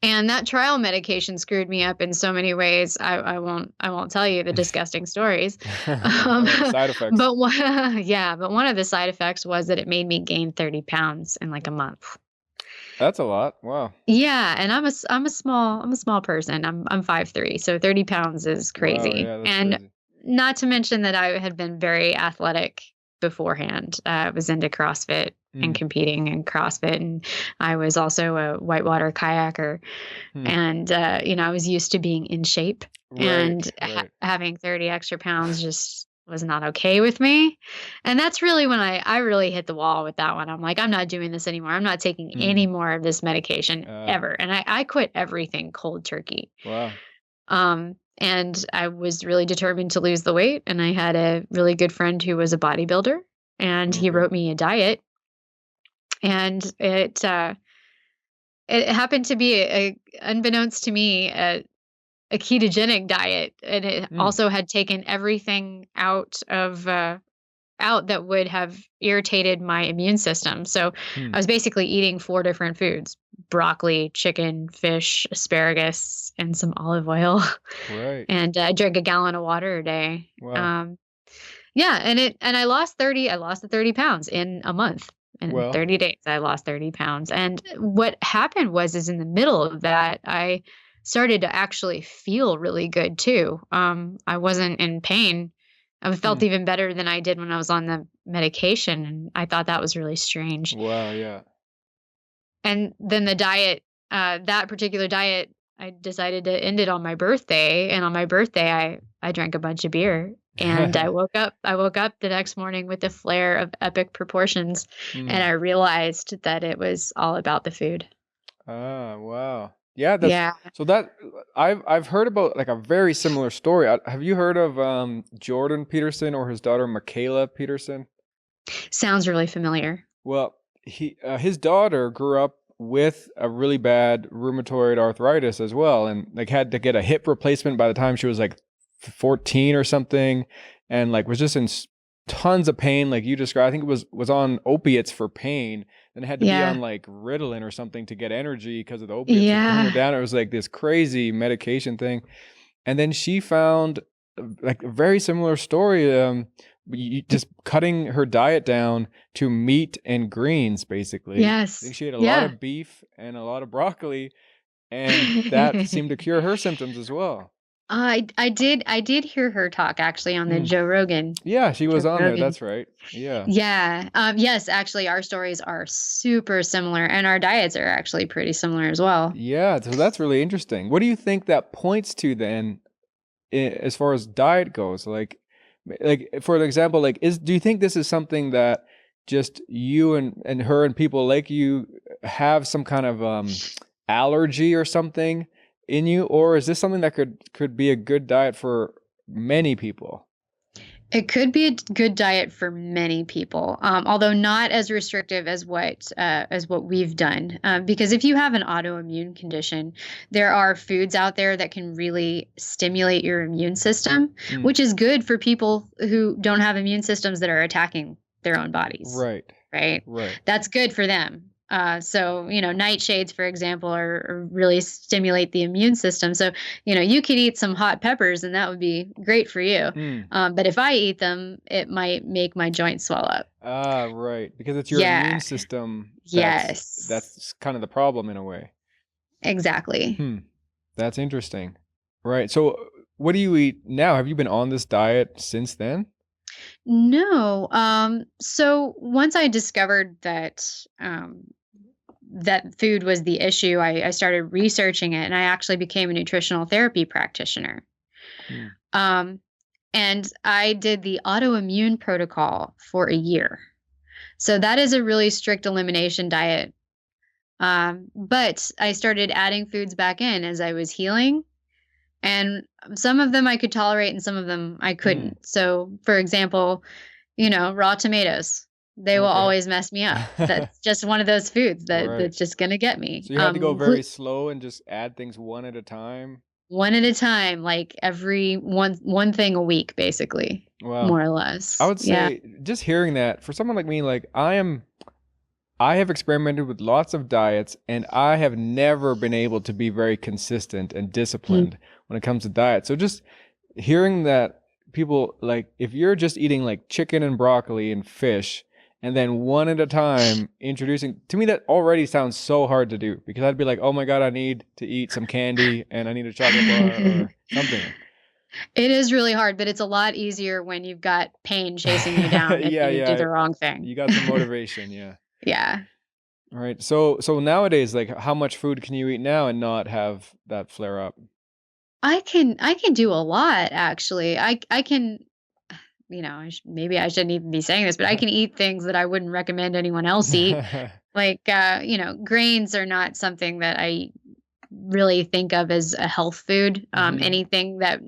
D: And that trial medication screwed me up in so many ways. I won't tell you the disgusting stories.
A: Side effects.
D: But one of the side effects was that it made me gain 30 pounds in like a month.
A: That's a lot. Wow.
D: Yeah, and I'm a small person. I'm 5'3", so 30 pounds is crazy.
A: Wow, yeah,
D: and
A: crazy.
D: Not to mention that I had been very athletic beforehand. I was into CrossFit and competing in CrossFit, and I was also a whitewater kayaker. And I was used to being in shape, and having 30 extra pounds just was not okay with me. And that's really when I really hit the wall with that one. I'm like, I'm not doing this anymore. I'm not taking any more of this medication ever. And I quit everything cold turkey.
A: Wow.
D: And I was really determined to lose the weight. And I had a really good friend who was a bodybuilder, and he wrote me a diet. And it happened to be unbeknownst to me, a ketogenic diet. And it also had taken everything out that would have irritated my immune system. So I was basically eating 4 different foods: broccoli, chicken, fish, asparagus, and some olive oil.
A: Right.
D: And I drank a gallon of water a day.
A: Wow.
D: And I lost the 30 pounds in a month. In 30 days, I lost 30 pounds. And what happened is in the middle of that, I started to actually feel really good too. I wasn't in pain. I felt even better than I did when I was on the medication. And I thought that was really strange.
A: Wow. Yeah.
D: And then the diet, that particular diet, I decided to end it on my birthday. And on my birthday, I drank a bunch of beer. And I woke up the next morning with a flare of epic proportions. And I realized that it was all about the food.
A: Ah, wow. Yeah. So that I've heard about like a very similar story. Have you heard of Jordan Peterson or his daughter Michaela Peterson?
D: Sounds really familiar.
A: Well, his daughter grew up with a really bad rheumatoid arthritis as well, and like had to get a hip replacement by the time she was like 14 or something, and like was just in tons of pain, like you described. I think it was on opiates for pain, then had to be on like Ritalin or something to get energy because of the opiates.
D: Yeah.
A: Down. It was like this crazy medication thing, and then she found like a very similar story. Just cutting her diet down to meat and greens, basically.
D: Yes.
A: I think she ate a lot of beef and a lot of broccoli, and that seemed to cure her symptoms as well.
D: I did hear her talk actually on the Joe Rogan.
A: Yeah, she was on there. That's right. Yeah.
D: Yeah. Yes, actually, our stories are super similar, and our diets are actually pretty similar as well.
A: Yeah. So that's really interesting. What do you think that points to then, as far as diet goes? Like for example, like do you think this is something that just you and her and people like you have some kind of allergy or something in you, or is this something that could be a good diet for many people?
D: It could be a good diet for many people, although not as restrictive as what we've done. Because if you have an autoimmune condition, there are foods out there that can really stimulate your immune system, which is good for people who don't have immune systems that are attacking their own bodies.
A: Right.
D: Right.
A: Right.
D: That's good for them. So, nightshades, for example, are really stimulate the immune system. So, you could eat some hot peppers and that would be great for you. But if I eat them, it might make my joints swell up.
A: Ah, right. Because it's your
D: Yeah.
A: immune system
D: Yes.
A: that's kind of the problem in a way.
D: Exactly.
A: That's interesting. Right. So what do you eat now? Have you been on this diet since then?
D: No. So once I discovered that that food was the issue, I started researching it and I actually became a nutritional therapy practitioner. And I did the autoimmune protocol for a year. So that is a really strict elimination diet. But I started adding foods back in as I was healing. And some of them I could tolerate and some of them I couldn't. So, for example, raw tomatoes. They will
A: Okay.
D: always mess me up. That's just one of those foods
A: Right.
D: that's just going to get me.
A: So you had to go very slow and just add things one at a time.
D: One at a time, like every one thing a week, basically,
A: Wow.
D: more or less.
A: I would say just hearing that for someone like me, like I have experimented with lots of diets and I have never been able to be very consistent and disciplined when it comes to diet. So just hearing that people, like, if you're just eating like chicken and broccoli and fish and then one at a time introducing, to me that already sounds so hard to do because I'd be like, oh my God, I need to eat some candy and I need a chocolate bar or something.
D: It is really hard, but it's a lot easier when you've got pain chasing you down if you do the wrong thing.
A: You got some motivation, yeah.
D: Yeah.
A: All right. So nowadays, like, how much food can you eat now and not have that flare up?
D: I can do a lot, actually. I can, maybe I shouldn't even be saying this, but I can eat things that I wouldn't recommend anyone else eat. Like, grains are not something that I really think of as a health food. Anything that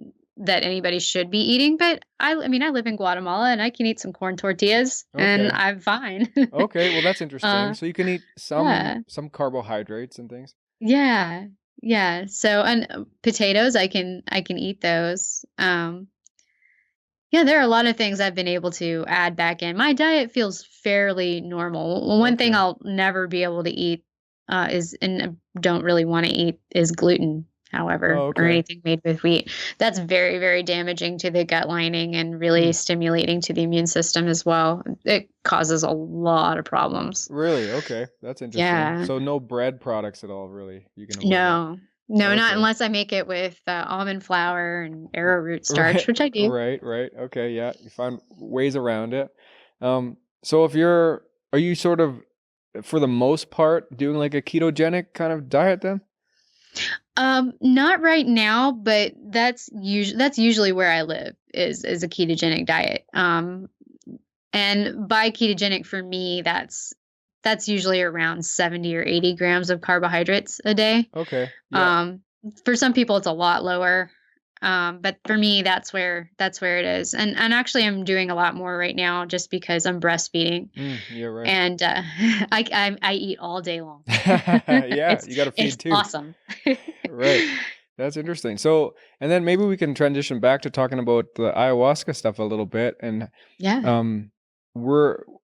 D: anybody should be eating. But I live in Guatemala and I can eat some corn tortillas and I'm fine.
A: Okay, well that's interesting. So you can eat some carbohydrates and things.
D: Yeah. Yeah. So, and potatoes, I can eat those. Yeah, there are a lot of things I've been able to add back in. My diet feels fairly normal. One thing I'll never be able to eat and don't really want to eat is gluten, however, or anything made with wheat. That's very, very damaging to the gut lining and really stimulating to the immune system as well. It causes a lot of problems.
A: Really? Okay. That's interesting.
D: Yeah.
A: So no bread products at all, really? You can
D: No, not unless I make it with almond flour and arrowroot starch, which I do.
A: Right. Okay, yeah. You find ways around it. So are you sort of, for the most part, doing like a ketogenic kind of diet then?
D: Not right now, but that's usually where I live is a ketogenic diet. And by ketogenic for me, that's usually around 70 or 80 grams of carbohydrates a day.
A: Okay. Yeah.
D: For some people it's a lot lower. But for me, that's where it is. And actually I'm doing a lot more right now just because I'm breastfeeding.
A: Yeah, right.
D: And I eat all day long.
A: Yeah, you got to feed too.
D: Awesome.
A: Right. That's interesting. So, and then maybe we can transition back to talking about the ayahuasca stuff a little bit. And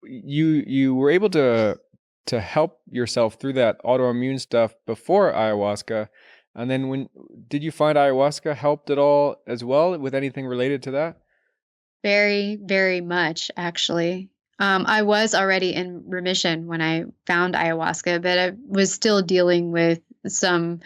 A: you were able to help yourself through that autoimmune stuff before ayahuasca. And then did you find ayahuasca helped at all as well with anything related to that?
D: Very, very much, actually. I was already in remission when I found ayahuasca, but I was still dealing with some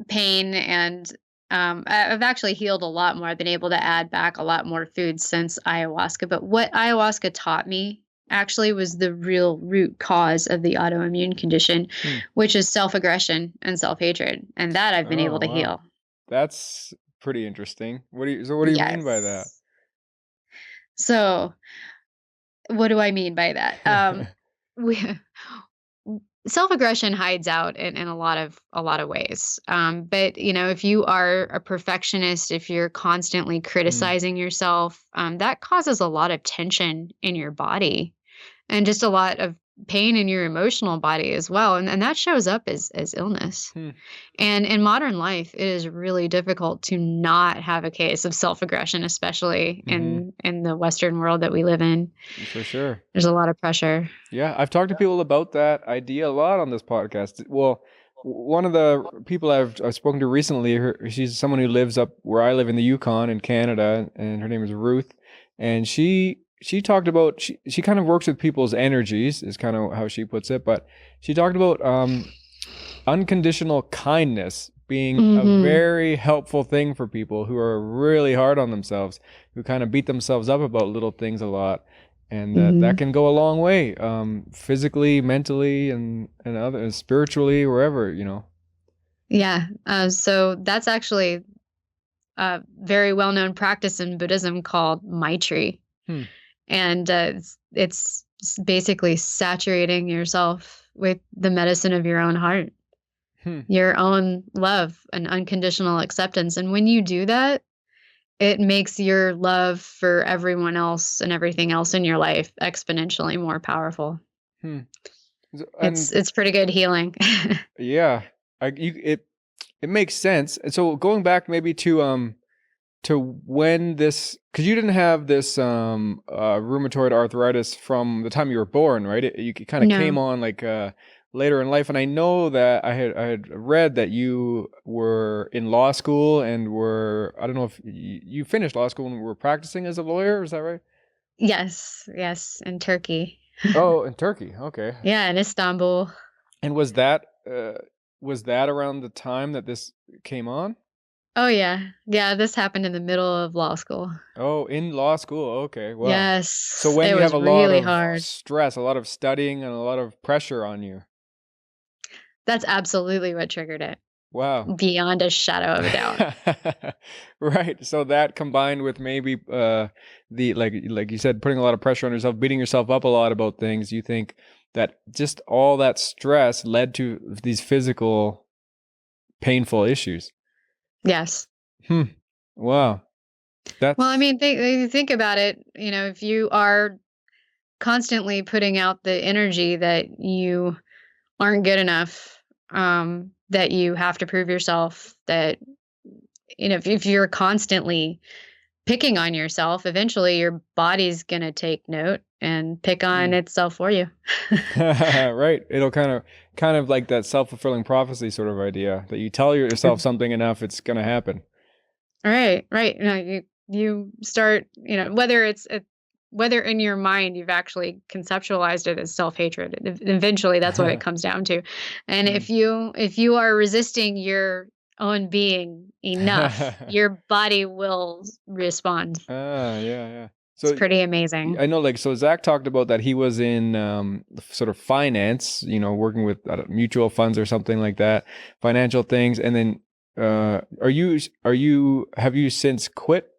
D: pain, and I've actually healed a lot more. I've been able to add back a lot more food since ayahuasca. But what ayahuasca taught me actually was the real root cause of the autoimmune condition, which is self-aggression and self-hatred. And that I've been able to heal.
A: That's pretty interesting. What do you mean by that?
D: So what do I mean by that? self-aggression hides out in a lot of ways. But if you are a perfectionist, if you're constantly criticizing yourself, that causes a lot of tension in your body and just a lot of pain in your emotional body as well. And that shows up as illness.
A: Hmm.
D: And in modern life, it is really difficult to not have a case of self-aggression, especially in the Western world that we live in.
A: For sure.
D: There's a lot of pressure.
A: Yeah, I've talked to people about that idea a lot on this podcast. Well, one of the people I've spoken to recently, she's someone who lives up where I live in the Yukon in Canada, and her name is Ruth. And she talked about, she kind of works with people's energies, is kind of how she puts it. But she talked about unconditional kindness being a very helpful thing for people who are really hard on themselves, who kind of beat themselves up about little things a lot. And that can go a long way, physically, mentally, and spiritually, wherever,
D: Yeah. So that's actually a very well-known practice in Buddhism called Maitri. And it's basically saturating yourself with the medicine of your own heart, your own love and unconditional acceptance. And when you do that, it makes your love for everyone else and everything else in your life exponentially more powerful. It's pretty good healing.
A: Yeah, it makes sense. And so going back maybe to when this, because you didn't have this rheumatoid arthritis from the time you were born, right? You kind of came on like later in life, and I know that I had read that you were in law school and I don't know if you finished law school and were practicing as a lawyer. Is that right?
D: Yes, in Turkey.
A: Oh, in Turkey. Okay.
D: Yeah, in Istanbul.
A: And was that around the time that this came on?
D: Oh yeah. This happened in the middle of law school.
A: Oh, in law school. Okay. Wow.
D: Yes.
A: So when you have a lot of stress, a lot of studying, and a lot of pressure on you.
D: That's absolutely what triggered it.
A: Wow.
D: Beyond a shadow of a doubt.
A: Right. So that combined with maybe the like you said, putting a lot of pressure on yourself, beating yourself up a lot about things, you think that just all that stress led to these physical painful issues.
D: Yes.
A: Wow.
D: Well, I mean, think about it. If you are constantly putting out the energy that you aren't good enough, that you have to prove yourself, that if you're constantly picking on yourself, eventually your body's gonna take note and pick on itself for you.
A: Right. It'll kind of like that self-fulfilling prophecy sort of idea, that you tell yourself something enough, it's gonna happen.
D: Right. You start, whether in your mind you've actually conceptualized it as self-hatred. Eventually that's what it comes down to. And if you are resisting your own being enough, your body will respond.
A: Yeah. So
D: it's pretty amazing.
A: I know, so Zach talked about that he was in sort of finance, working with mutual funds or something like that, financial things. And then have you since quit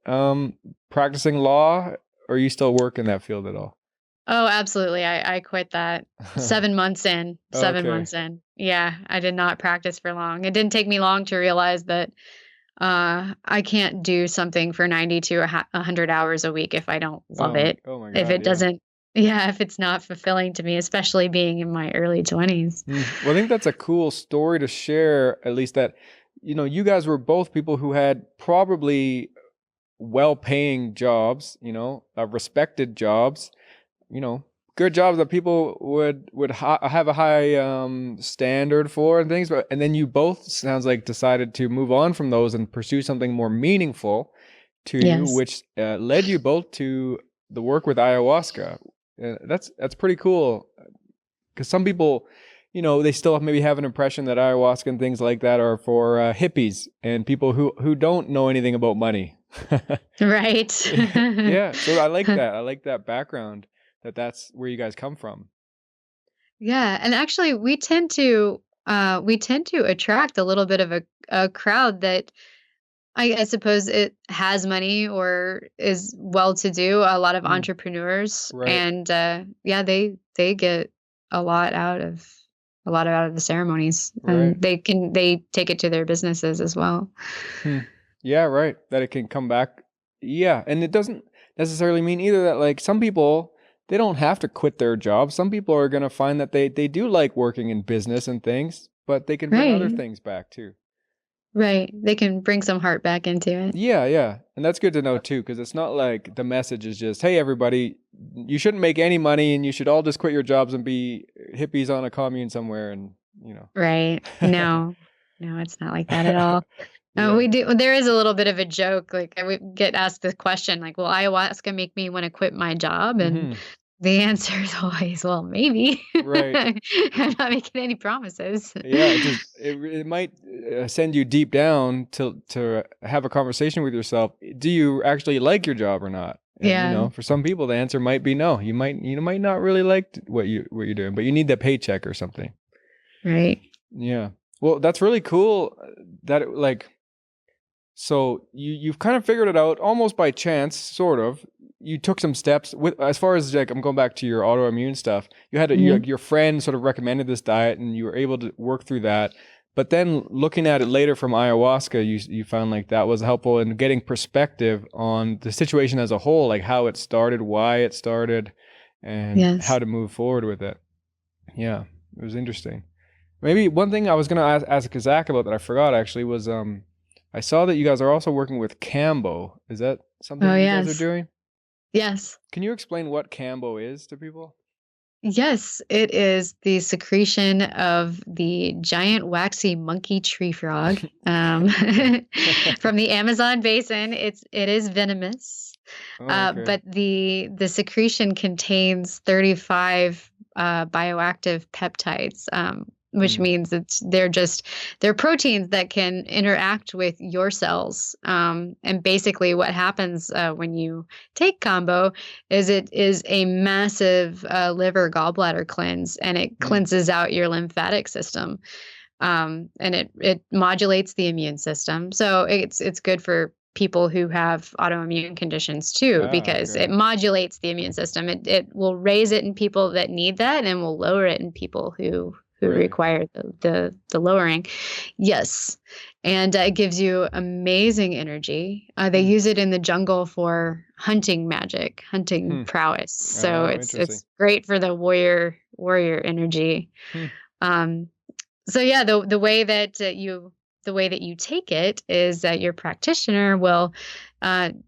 A: practicing law? Or are you still work in that field at all?
D: Oh, absolutely. I quit that 7 months in. 7 months in. Yeah, I did not practice for long. It didn't take me long to realize that I can't do something for 90 to 100 hours a week if I don't love it.
A: Oh my God,
D: if it doesn't, if it's not fulfilling to me, especially being in my early 20s.
A: Well, I think that's a cool story to share, at least that, you guys were both people who had probably well-paying jobs, respected jobs, good jobs that people would have a high standard for and things. And then you both, sounds like, decided to move on from those and pursue something more meaningful to you, which led you both to the work with ayahuasca. That's pretty cool, because some people, they still maybe have an impression that ayahuasca and things like that are for hippies and people who don't know anything about money.
D: Right.
A: Yeah. So I like that. I like that background, that's where you guys come from.
D: Yeah. And actually we tend to attract a little bit of a crowd that I suppose it has money or is well-to-do, a lot of entrepreneurs.
A: Right.
D: And they get a lot out of a lot out of the ceremonies,
A: Right.
D: and they take it to their businesses as well.
A: Yeah, right. That it can come back. Yeah, and it doesn't necessarily mean either that like some people they don't have to quit their job. Some people are going to find that they do like working in business and things, but they can bring other
D: Right.
A: things back too.
D: Right. They can bring some heart back into it.
A: Yeah, yeah. And that's good to know too, because it's not like the message is just, hey, everybody, you shouldn't make any money and you should all just quit your jobs and be hippies on a commune somewhere and, you know.
D: Right. No, no, it's not like that at all.
A: Yeah.
D: We do. There is a little bit of a joke. Like I would get asked the question, like, "Will ayahuasca make me want to quit my job?" And
A: Mhm.
D: the answer is always, "Well, maybe."
A: Right.
D: I'm not making any promises.
A: Yeah, it might send you deep down to have a conversation with yourself. Do you actually like your job or not? And you
D: Yeah.
A: know, for some people, the answer might be no. You might not really like what you're doing, but you need that paycheck or something.
D: Right.
A: Yeah. Well, that's really cool. That like, so you've kind of figured it out almost by chance, sort of. You took some steps with as far as like I'm going back to your autoimmune stuff. You had your friend sort of recommended this diet, and you were able to work through that. But then looking at it later from ayahuasca, you found like that was helpful in getting perspective on the situation as a whole, like how it started, why it started, and
D: Yes.
A: how to move forward with it. Yeah, it was interesting. Maybe one thing I was gonna ask Zach about that I forgot actually was I saw that you guys are also working with Cambo. Is that something
D: Oh,
A: you guys are
D: yes.
A: doing?
D: Yes.
A: Can you explain what Cambo is to people?
D: Yes, it is the secretion of the giant waxy monkey tree frog from the Amazon basin. It is venomous,
A: Oh, okay.
D: but the secretion contains 35 bioactive peptides, which means they're proteins that can interact with your cells. And basically, what happens when you take combo is it is a massive liver gallbladder cleanse, and it cleanses out your lymphatic system, and it modulates the immune system. So it's good for people who have autoimmune conditions too, because
A: Okay.
D: it modulates the immune system. It will raise it in people that need that, and will lower it in people who
A: Really?
D: require the lowering. Yes. And it gives you amazing energy. They use it in the jungle for hunting magic, hunting prowess. So
A: Oh,
D: it's
A: interesting.
D: great for the warrior energy. So yeah, the way that you take it is that your practitioner will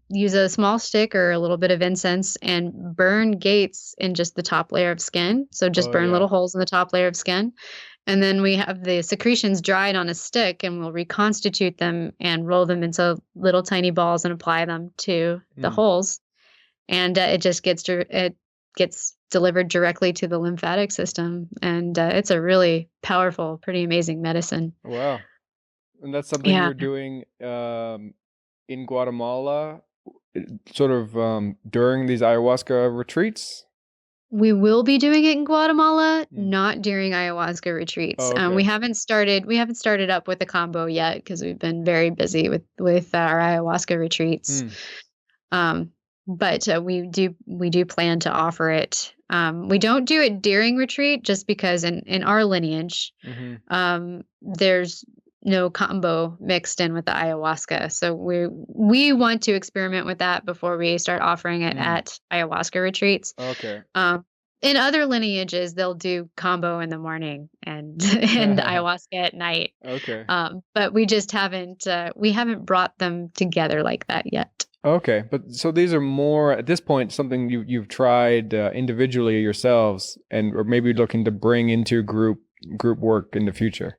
D: use a small stick or a little bit of incense and burn gates in just the top layer of skin. So just burn little holes in the top layer of skin. And then we have the secretions dried on a stick, and we'll reconstitute them and roll them into little tiny balls and apply them to the holes. And it gets delivered directly to the lymphatic system. And it's a really powerful, pretty amazing medicine.
A: Wow. And that's something
D: Yeah.
A: you're doing in Guatemala, sort of during these ayahuasca retreats?
D: We will be doing it in Guatemala, not during ayahuasca retreats.
A: Oh, okay.
D: We haven't started up with the combo yet because we've been very busy with our ayahuasca retreats. But we do plan to offer it. We don't do it during retreat just because in our lineage, there's no combo mixed in with the ayahuasca. So we want to experiment with that before we start offering it at ayahuasca retreats.
A: Okay.
D: In other lineages, they'll do combo in the morning and ayahuasca at night.
A: Okay.
D: But we just haven't brought them together like that yet.
A: Okay, but so these are more at this point something you've tried individually yourselves, and or maybe looking to bring into group work in the future.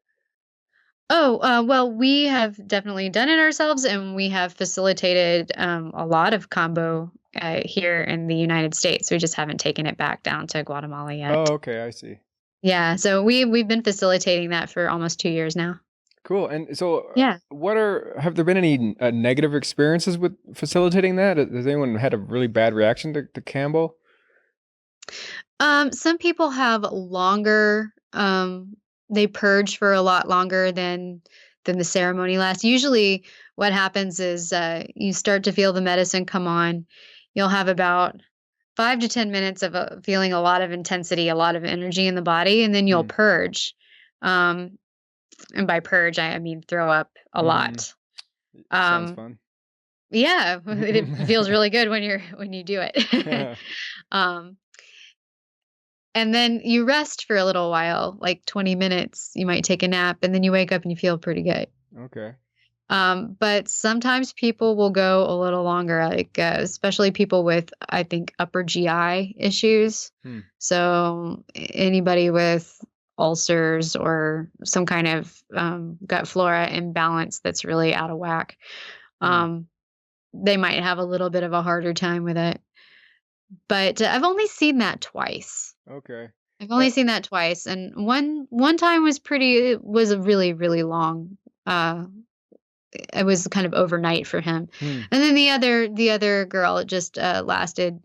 D: Oh, well, we have definitely done it ourselves, and we have facilitated a lot of combo here in the United States. We just haven't taken it back down to Guatemala yet.
A: Oh, okay, I see.
D: Yeah, so we've been facilitating that for almost 2 years now.
A: Cool. And so,
D: Yeah.
A: have there been any negative experiences with facilitating that? Has anyone had a really bad reaction to Campbell?
D: Some people have longer. They purge for a lot longer than the ceremony lasts. Usually, what happens is you start to feel the medicine come on. You'll have about 5 to 10 minutes of feeling a lot of intensity, a lot of energy in the body, and then you'll purge. And by purge, I mean throw up a lot.
A: Sounds fun.
D: Yeah, it feels really good when you do it. And then you rest for a little while, like 20 minutes. You might take a nap, and then you wake up and you feel pretty good.
A: Okay.
D: But sometimes people will go a little longer, like especially people with, I think, upper GI issues. So anybody with ulcers or some kind of gut flora imbalance that's really out of whack, they might have a little bit of a harder time with it. But I've only seen that twice.
A: Okay.
D: I've only seen that twice, and one time was it was a really, really long. It was kind of overnight for him, and then the other girl, it just lasted,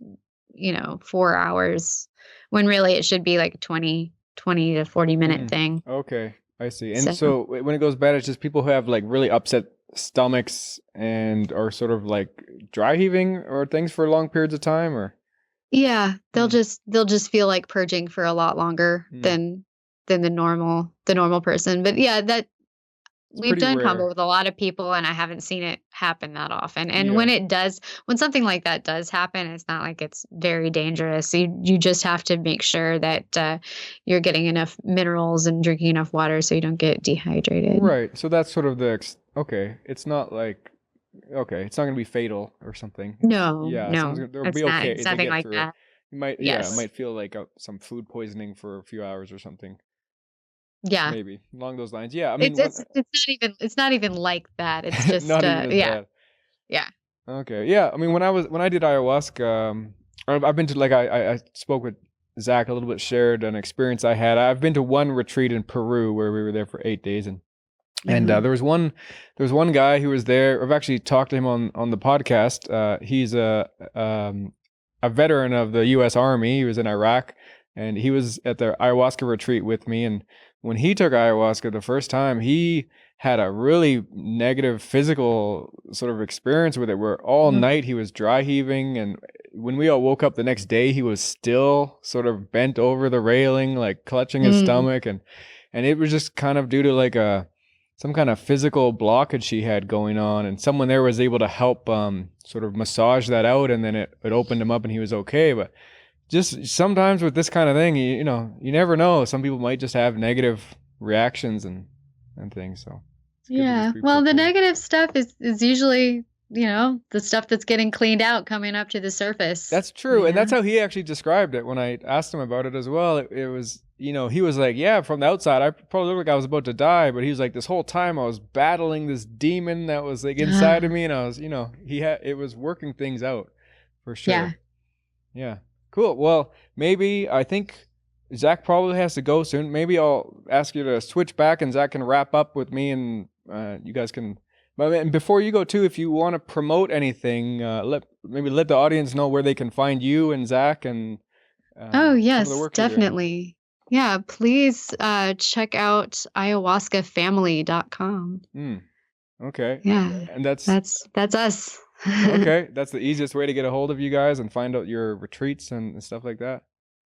D: 4 hours, when really it should be like a 20 to 40 minute thing.
A: Okay, I see. And so when it goes bad, it's just people who have like really upset stomachs and are sort of like dry heaving or things for long periods of time, or
D: yeah, they'll just feel like purging for a lot longer than the normal person. But yeah, we've done combo with a lot of people, and I haven't seen it happen that often. And when something like that does happen, it's not like it's very dangerous. You just have to make sure that you're getting enough minerals and drinking enough water so you don't get dehydrated.
A: Right. So that's sort of okay. It's not like, it's not going to be fatal or something.
D: No.
A: Yeah.
D: No.
A: They'll be okay.
D: It's nothing like that.
A: You might,
D: Yes.
A: it might feel like some food poisoning for a few hours or something.
D: Yeah.
A: Maybe along those lines. Yeah. I mean,
D: it's not even like that. It's just
A: not even
D: yeah.
A: Bad. Okay. Yeah. I mean, when I did ayahuasca, I've been to, like, I spoke with Zach a little bit, shared an experience I had. I've been to one retreat in Peru where we were there for 8 days, and there was one guy who was there. I've actually talked to him on the podcast. He's a veteran of the U.S. Army. He was in Iraq, and he was at the ayahuasca retreat with me. And when he took ayahuasca the first time, he had a really negative physical sort of experience with it, where all night he was dry heaving, and when we all woke up the next day, he was still sort of bent over the railing, like clutching his stomach, and it was just kind of due to like some kind of physical blockage he had going on, and someone there was able to help sort of massage that out, and then it opened him up and he was okay. But just sometimes with this kind of thing, you never know. Some people might just have negative reactions and things. So
D: yeah, well, the negative stuff is usually, the stuff that's getting cleaned out coming up to the surface.
A: That's true. And that's how he actually described it when I asked him about it as well. It was, he was like, yeah, from the outside, I probably looked like I was about to die, but he was like, this whole time I was battling this demon that was like inside of me, and I was, it was working things out for sure. Yeah. Cool. Well, maybe, I think Zach probably has to go soon. Maybe I'll ask you to switch back, and Zach can wrap up with me, and you guys can. And before you go too, if you want to promote anything, let the audience know where they can find you and Zach and.
D: Oh yes, definitely. Yeah, please check out ayahuascafamily.com.
A: Okay.
D: Yeah.
A: And that's
D: us.
A: Okay, that's the easiest way to get a hold of you guys and find out your retreats and stuff like that.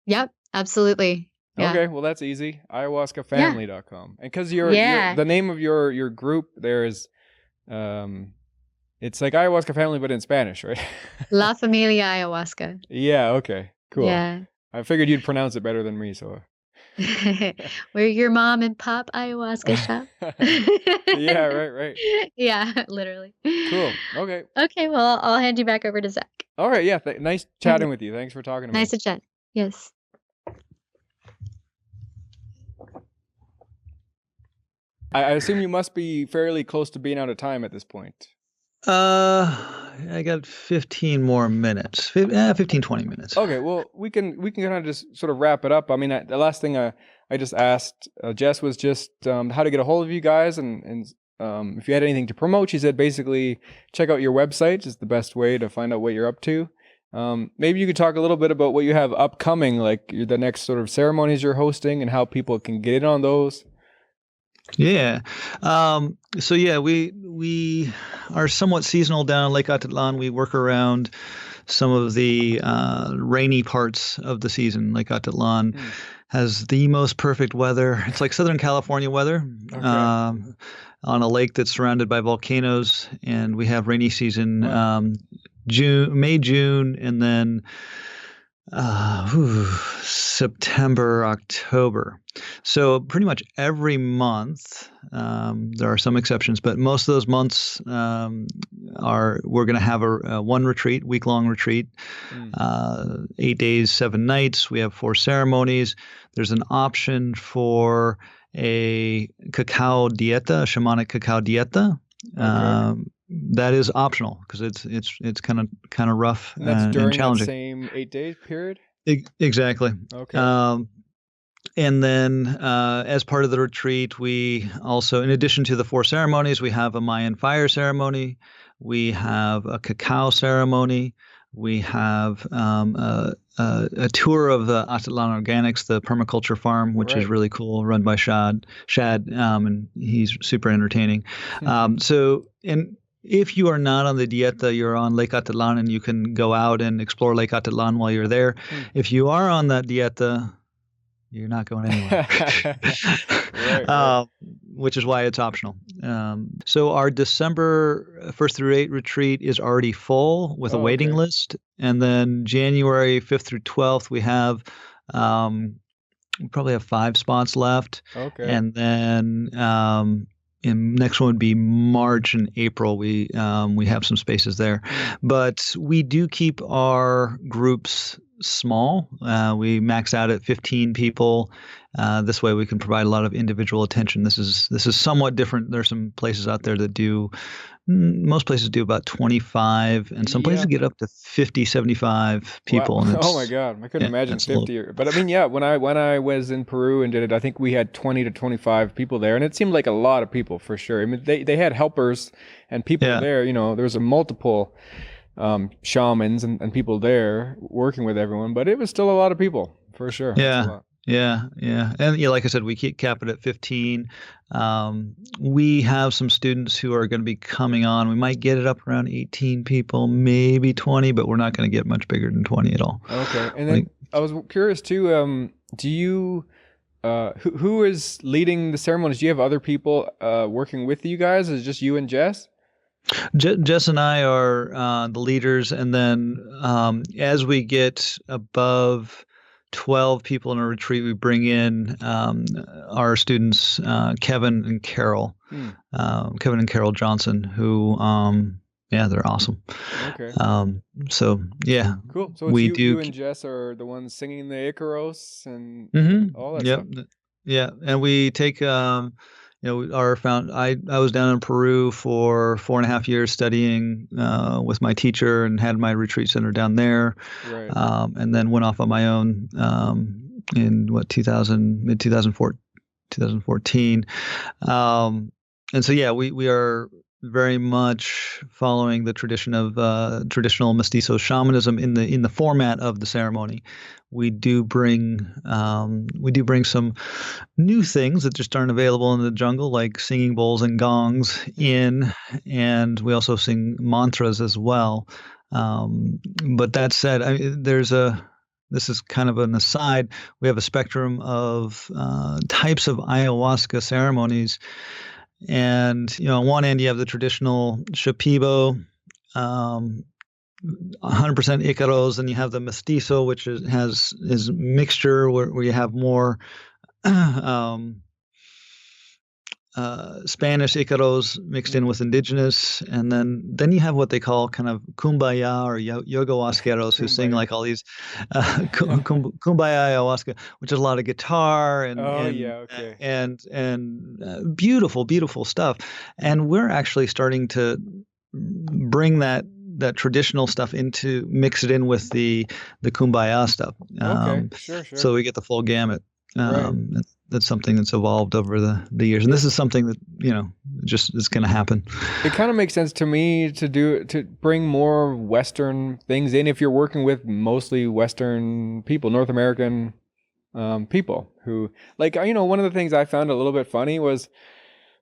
D: Yep, absolutely. Yeah.
A: Okay, well that's easy. Ayahuascafamily.com. And because the name of your group there is, it's like Ayahuasca Family, but in Spanish, right?
D: La Familia Ayahuasca.
A: Yeah. Okay. Cool.
D: Yeah.
A: I figured you'd pronounce it better than me, so.
D: We're your mom and pop ayahuasca shop.
A: Yeah, right.
D: Yeah, literally.
A: Cool. Okay.
D: Okay, well, I'll hand you back over to Zach.
A: All right. Yeah. Nice chatting with you. Thanks for talking to me.
D: Nice to chat. Yes.
A: I assume you must be fairly close to being out of time at this point.
B: I got 15 more minutes. 15, 20 minutes.
A: Okay, well, we can kind of just sort of wrap it up. I mean, the last thing I just asked Jess was just how to get a hold of you guys, and if you had anything to promote. She said basically check out your website is the best way to find out what you're up to. Maybe you could talk a little bit about what you have upcoming, like the next sort of ceremonies you're hosting and how people can get in on those.
B: Yeah. So yeah, we are somewhat seasonal down in Lake Atitlan. We work around some of the rainy parts of the season. Lake Atitlan has the most perfect weather. It's like Southern California weather. On a lake that's surrounded by volcanoes, and we have rainy season May, June, and then September, October. So pretty much every month, there are some exceptions, but most of those months we're going to have a one retreat, week-long retreat, 8 days, 7 nights. We have 4 ceremonies. There's an option for a cacao dieta, a shamanic cacao dieta. That is optional because it's kind of rough
A: and that's during
B: and challenging.
A: That same 8-day period.
B: Exactly.
A: Okay.
B: And then as part of the retreat, we also, in addition to the 4 ceremonies, we have a Mayan fire ceremony, we have a cacao ceremony, we have a tour of the Atitlan Organics, the permaculture farm, which is really cool, run by Shad, and he's super entertaining. If you are not on the dieta, you're on Lake Atitlan, and you can go out and explore Lake Atitlan while you're there. If you are on that dieta, you're not going anywhere, which is why it's optional. So our December 1st through 8th retreat is already full with a waiting list. And then January 5th through 12th, we have we probably have 5 spots left. Okay. And then and next one would be March and April. We have some spaces there, but we do keep our groups small. We max out at 15 people. This way we can provide a lot of individual attention. This is somewhat different. There's some places out there that do, most places do about 25, and some places get up to 50, 75 people.
A: Wow.
B: And
A: oh my God, I couldn't imagine 50. But I mean, when I was in Peru and did it, I think we had 20 to 25 people there, and it seemed like a lot of people for sure. I mean, they had helpers and people there. There was a multiple shamans and people there working with everyone, but it was still a lot of people for sure.
B: Yeah. And like I said, we cap it at 15. We have some students who are going to be coming on. We might get it up around 18 people, maybe 20, but we're not going to get much bigger than 20 at all.
A: Okay. And then I was curious too, do you who is leading the ceremonies? Do you have other people working with you guys? Is it just you and Jess?
B: Jess and I are the leaders, and then as we get above 12 people in a retreat, we bring in our students, Kevin and Carol Johnson, who they're awesome.
A: Okay.
B: So yeah,
A: cool. So it's you and Jess are the ones singing the Icaros and all that stuff.
B: Yeah, and we take I was down in Peru for 4.5 years studying with my teacher and had my retreat center down there. Right. And then went off on my own in mid 2014. And so we are very much following the tradition of traditional mestizo shamanism in the format of the ceremony. We do bring some new things that just aren't available in the jungle, like singing bowls and gongs and we also sing mantras as well. But that said, this is kind of an aside. We have a spectrum of types of ayahuasca ceremonies. And, on one end, you have the traditional Shipibo, 100% Icaros, and you have the mestizo, which is mixture where you have more Spanish Icaros mixed in with indigenous, and then you have what they call kind of kumbaya or yoga wasqueros who sing like all these kumbaya ayahuasca, which is a lot of guitar and beautiful stuff. And we're actually starting to bring that traditional stuff mix it in with the kumbaya stuff. Sure. So we get the full gamut. That's something that's evolved over the years, and this is something that just is going to happen.
A: It kind of makes sense to me to bring more Western things in if you're working with mostly Western people, North American people who one of the things I found a little bit funny was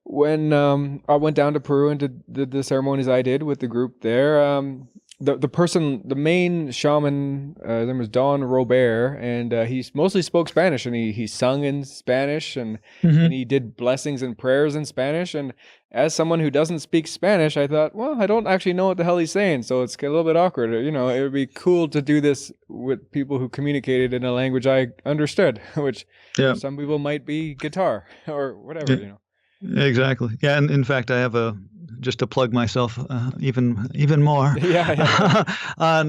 A: when I went down to Peru and did the ceremonies I did with the group there. the main shaman, his name was Don Robert, and he mostly spoke Spanish, and he sung in Spanish, and he did blessings and prayers in Spanish. And as someone who doesn't speak Spanish, I thought, well, I don't actually know what the hell he's saying, so it's a little bit awkward. You know, it would be cool to do this with people who communicated in a language I understood, which for some people might be guitar or whatever, you know.
B: Exactly. Yeah, and in fact, I have just to plug myself even more. On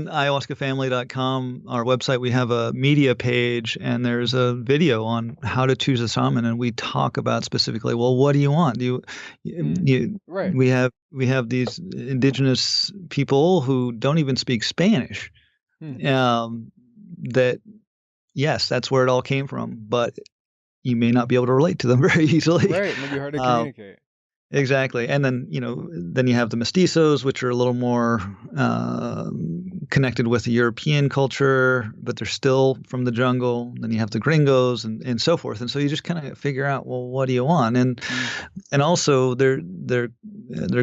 B: ayahuascafamily.com, our website, we have a media page, and there's a video on how to choose a shaman, and we talk about specifically, well, what do you want?
A: Right.
B: We have these indigenous people who don't even speak Spanish. That yes, that's where it all came from, but you may not be able to relate to them very easily.
A: Right, it may be hard to communicate.
B: Exactly. And then, then you have the mestizos, which are a little more connected with the European culture, but they're still from the jungle. Then you have the gringos and so forth. And so you just kind of figure out, well, what do you want? And also their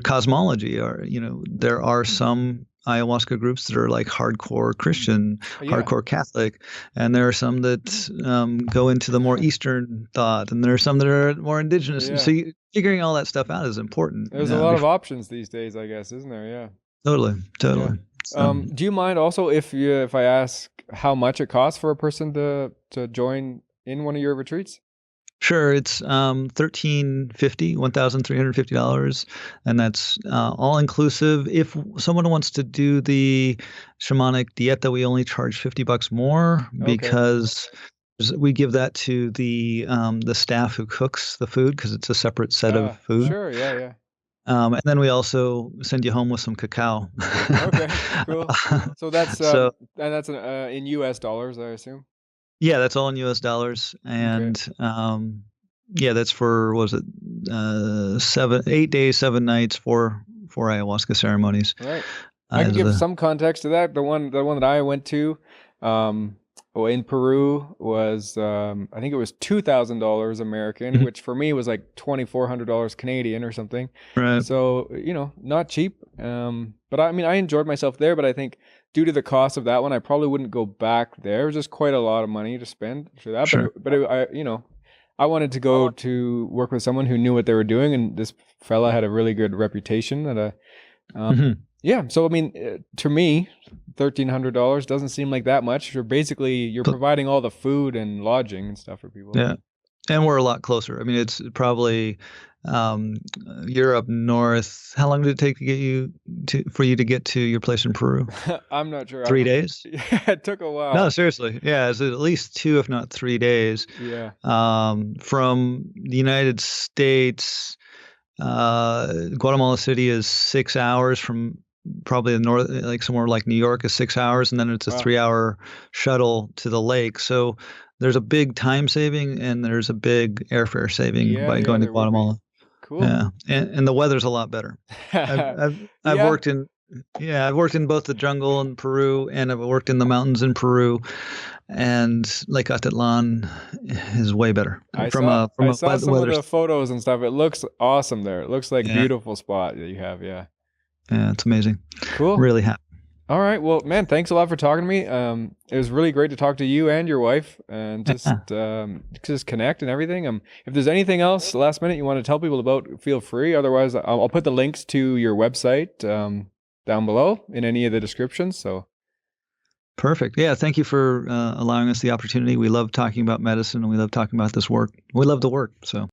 B: cosmology are, there are some ayahuasca groups that are like hardcore Christian, hardcore Catholic, and there are some that go into the more Eastern thought, and there are some that are more indigenous.
A: Yeah.
B: So figuring all that stuff out is important.
A: There's a lot of options these days, I guess, isn't there? Yeah.
B: Totally.
A: Yeah. Do you mind also if I ask how much it costs for a person to join in one of your retreats?
B: Sure, it's $1,350, and that's all inclusive. If someone wants to do the shamanic dieta, we only charge $50 more because we give that to the staff who cooks the food, because it's a separate set of food.
A: Sure, yeah.
B: And then we also send you home with some cacao.
A: Okay, cool. So that's in US dollars, I assume.
B: Yeah, that's all in US dollars. And that's for, 8 days, 7 nights for ayahuasca ceremonies.
A: Right. I can give some context to that. The one that I went to in Peru was I think it was $2,000 American, which for me was like $2,400 Canadian or something.
B: Right.
A: So, not cheap. But I mean, I enjoyed myself there, but I think due to the cost of that one, I probably wouldn't go back there. It was just quite a lot of money to spend for that.
B: Sure.
A: But I wanted to go to work with someone who knew what they were doing, and this fella had a really good reputation. Yeah. So I mean, to me, $1,300 doesn't seem like that much. You're providing all the food and lodging and stuff for people.
B: Yeah, and we're a lot closer. I mean, it's probably you're up north. How long did it take for you to get to your place in Peru?
A: I'm not sure.
B: 3 days?
A: Yeah, it took a while.
B: No, seriously. Yeah, it's at least 2, if not 3 days.
A: Yeah.
B: From the United States, Guatemala City is 6 hours. From probably the north, like somewhere like New York is 6 hours, and then it's a 3-hour shuttle to the lake. So there's a big time saving, and there's a big airfare saving by going to Guatemala.
A: Cool.
B: Yeah, and the weather's a lot better. I've worked in both the jungle in Peru, and I've worked in the mountains in Peru, and Lake Atitlan is way better.
A: I saw some of the photos and stuff. It looks awesome there. It looks like a beautiful spot that you have. Yeah.
B: Yeah, it's amazing.
A: Cool.
B: Really happy.
A: All right. Well, man, thanks a lot for talking to me. It was really great to talk to you and your wife, and just connect and everything. If there's anything else last minute you want to tell people about, feel free. Otherwise, I'll put the links to your website down below in any of the descriptions. So.
B: Perfect. Yeah. Thank you for allowing us the opportunity. We love talking about medicine, and we love talking about this work. We love the work. So.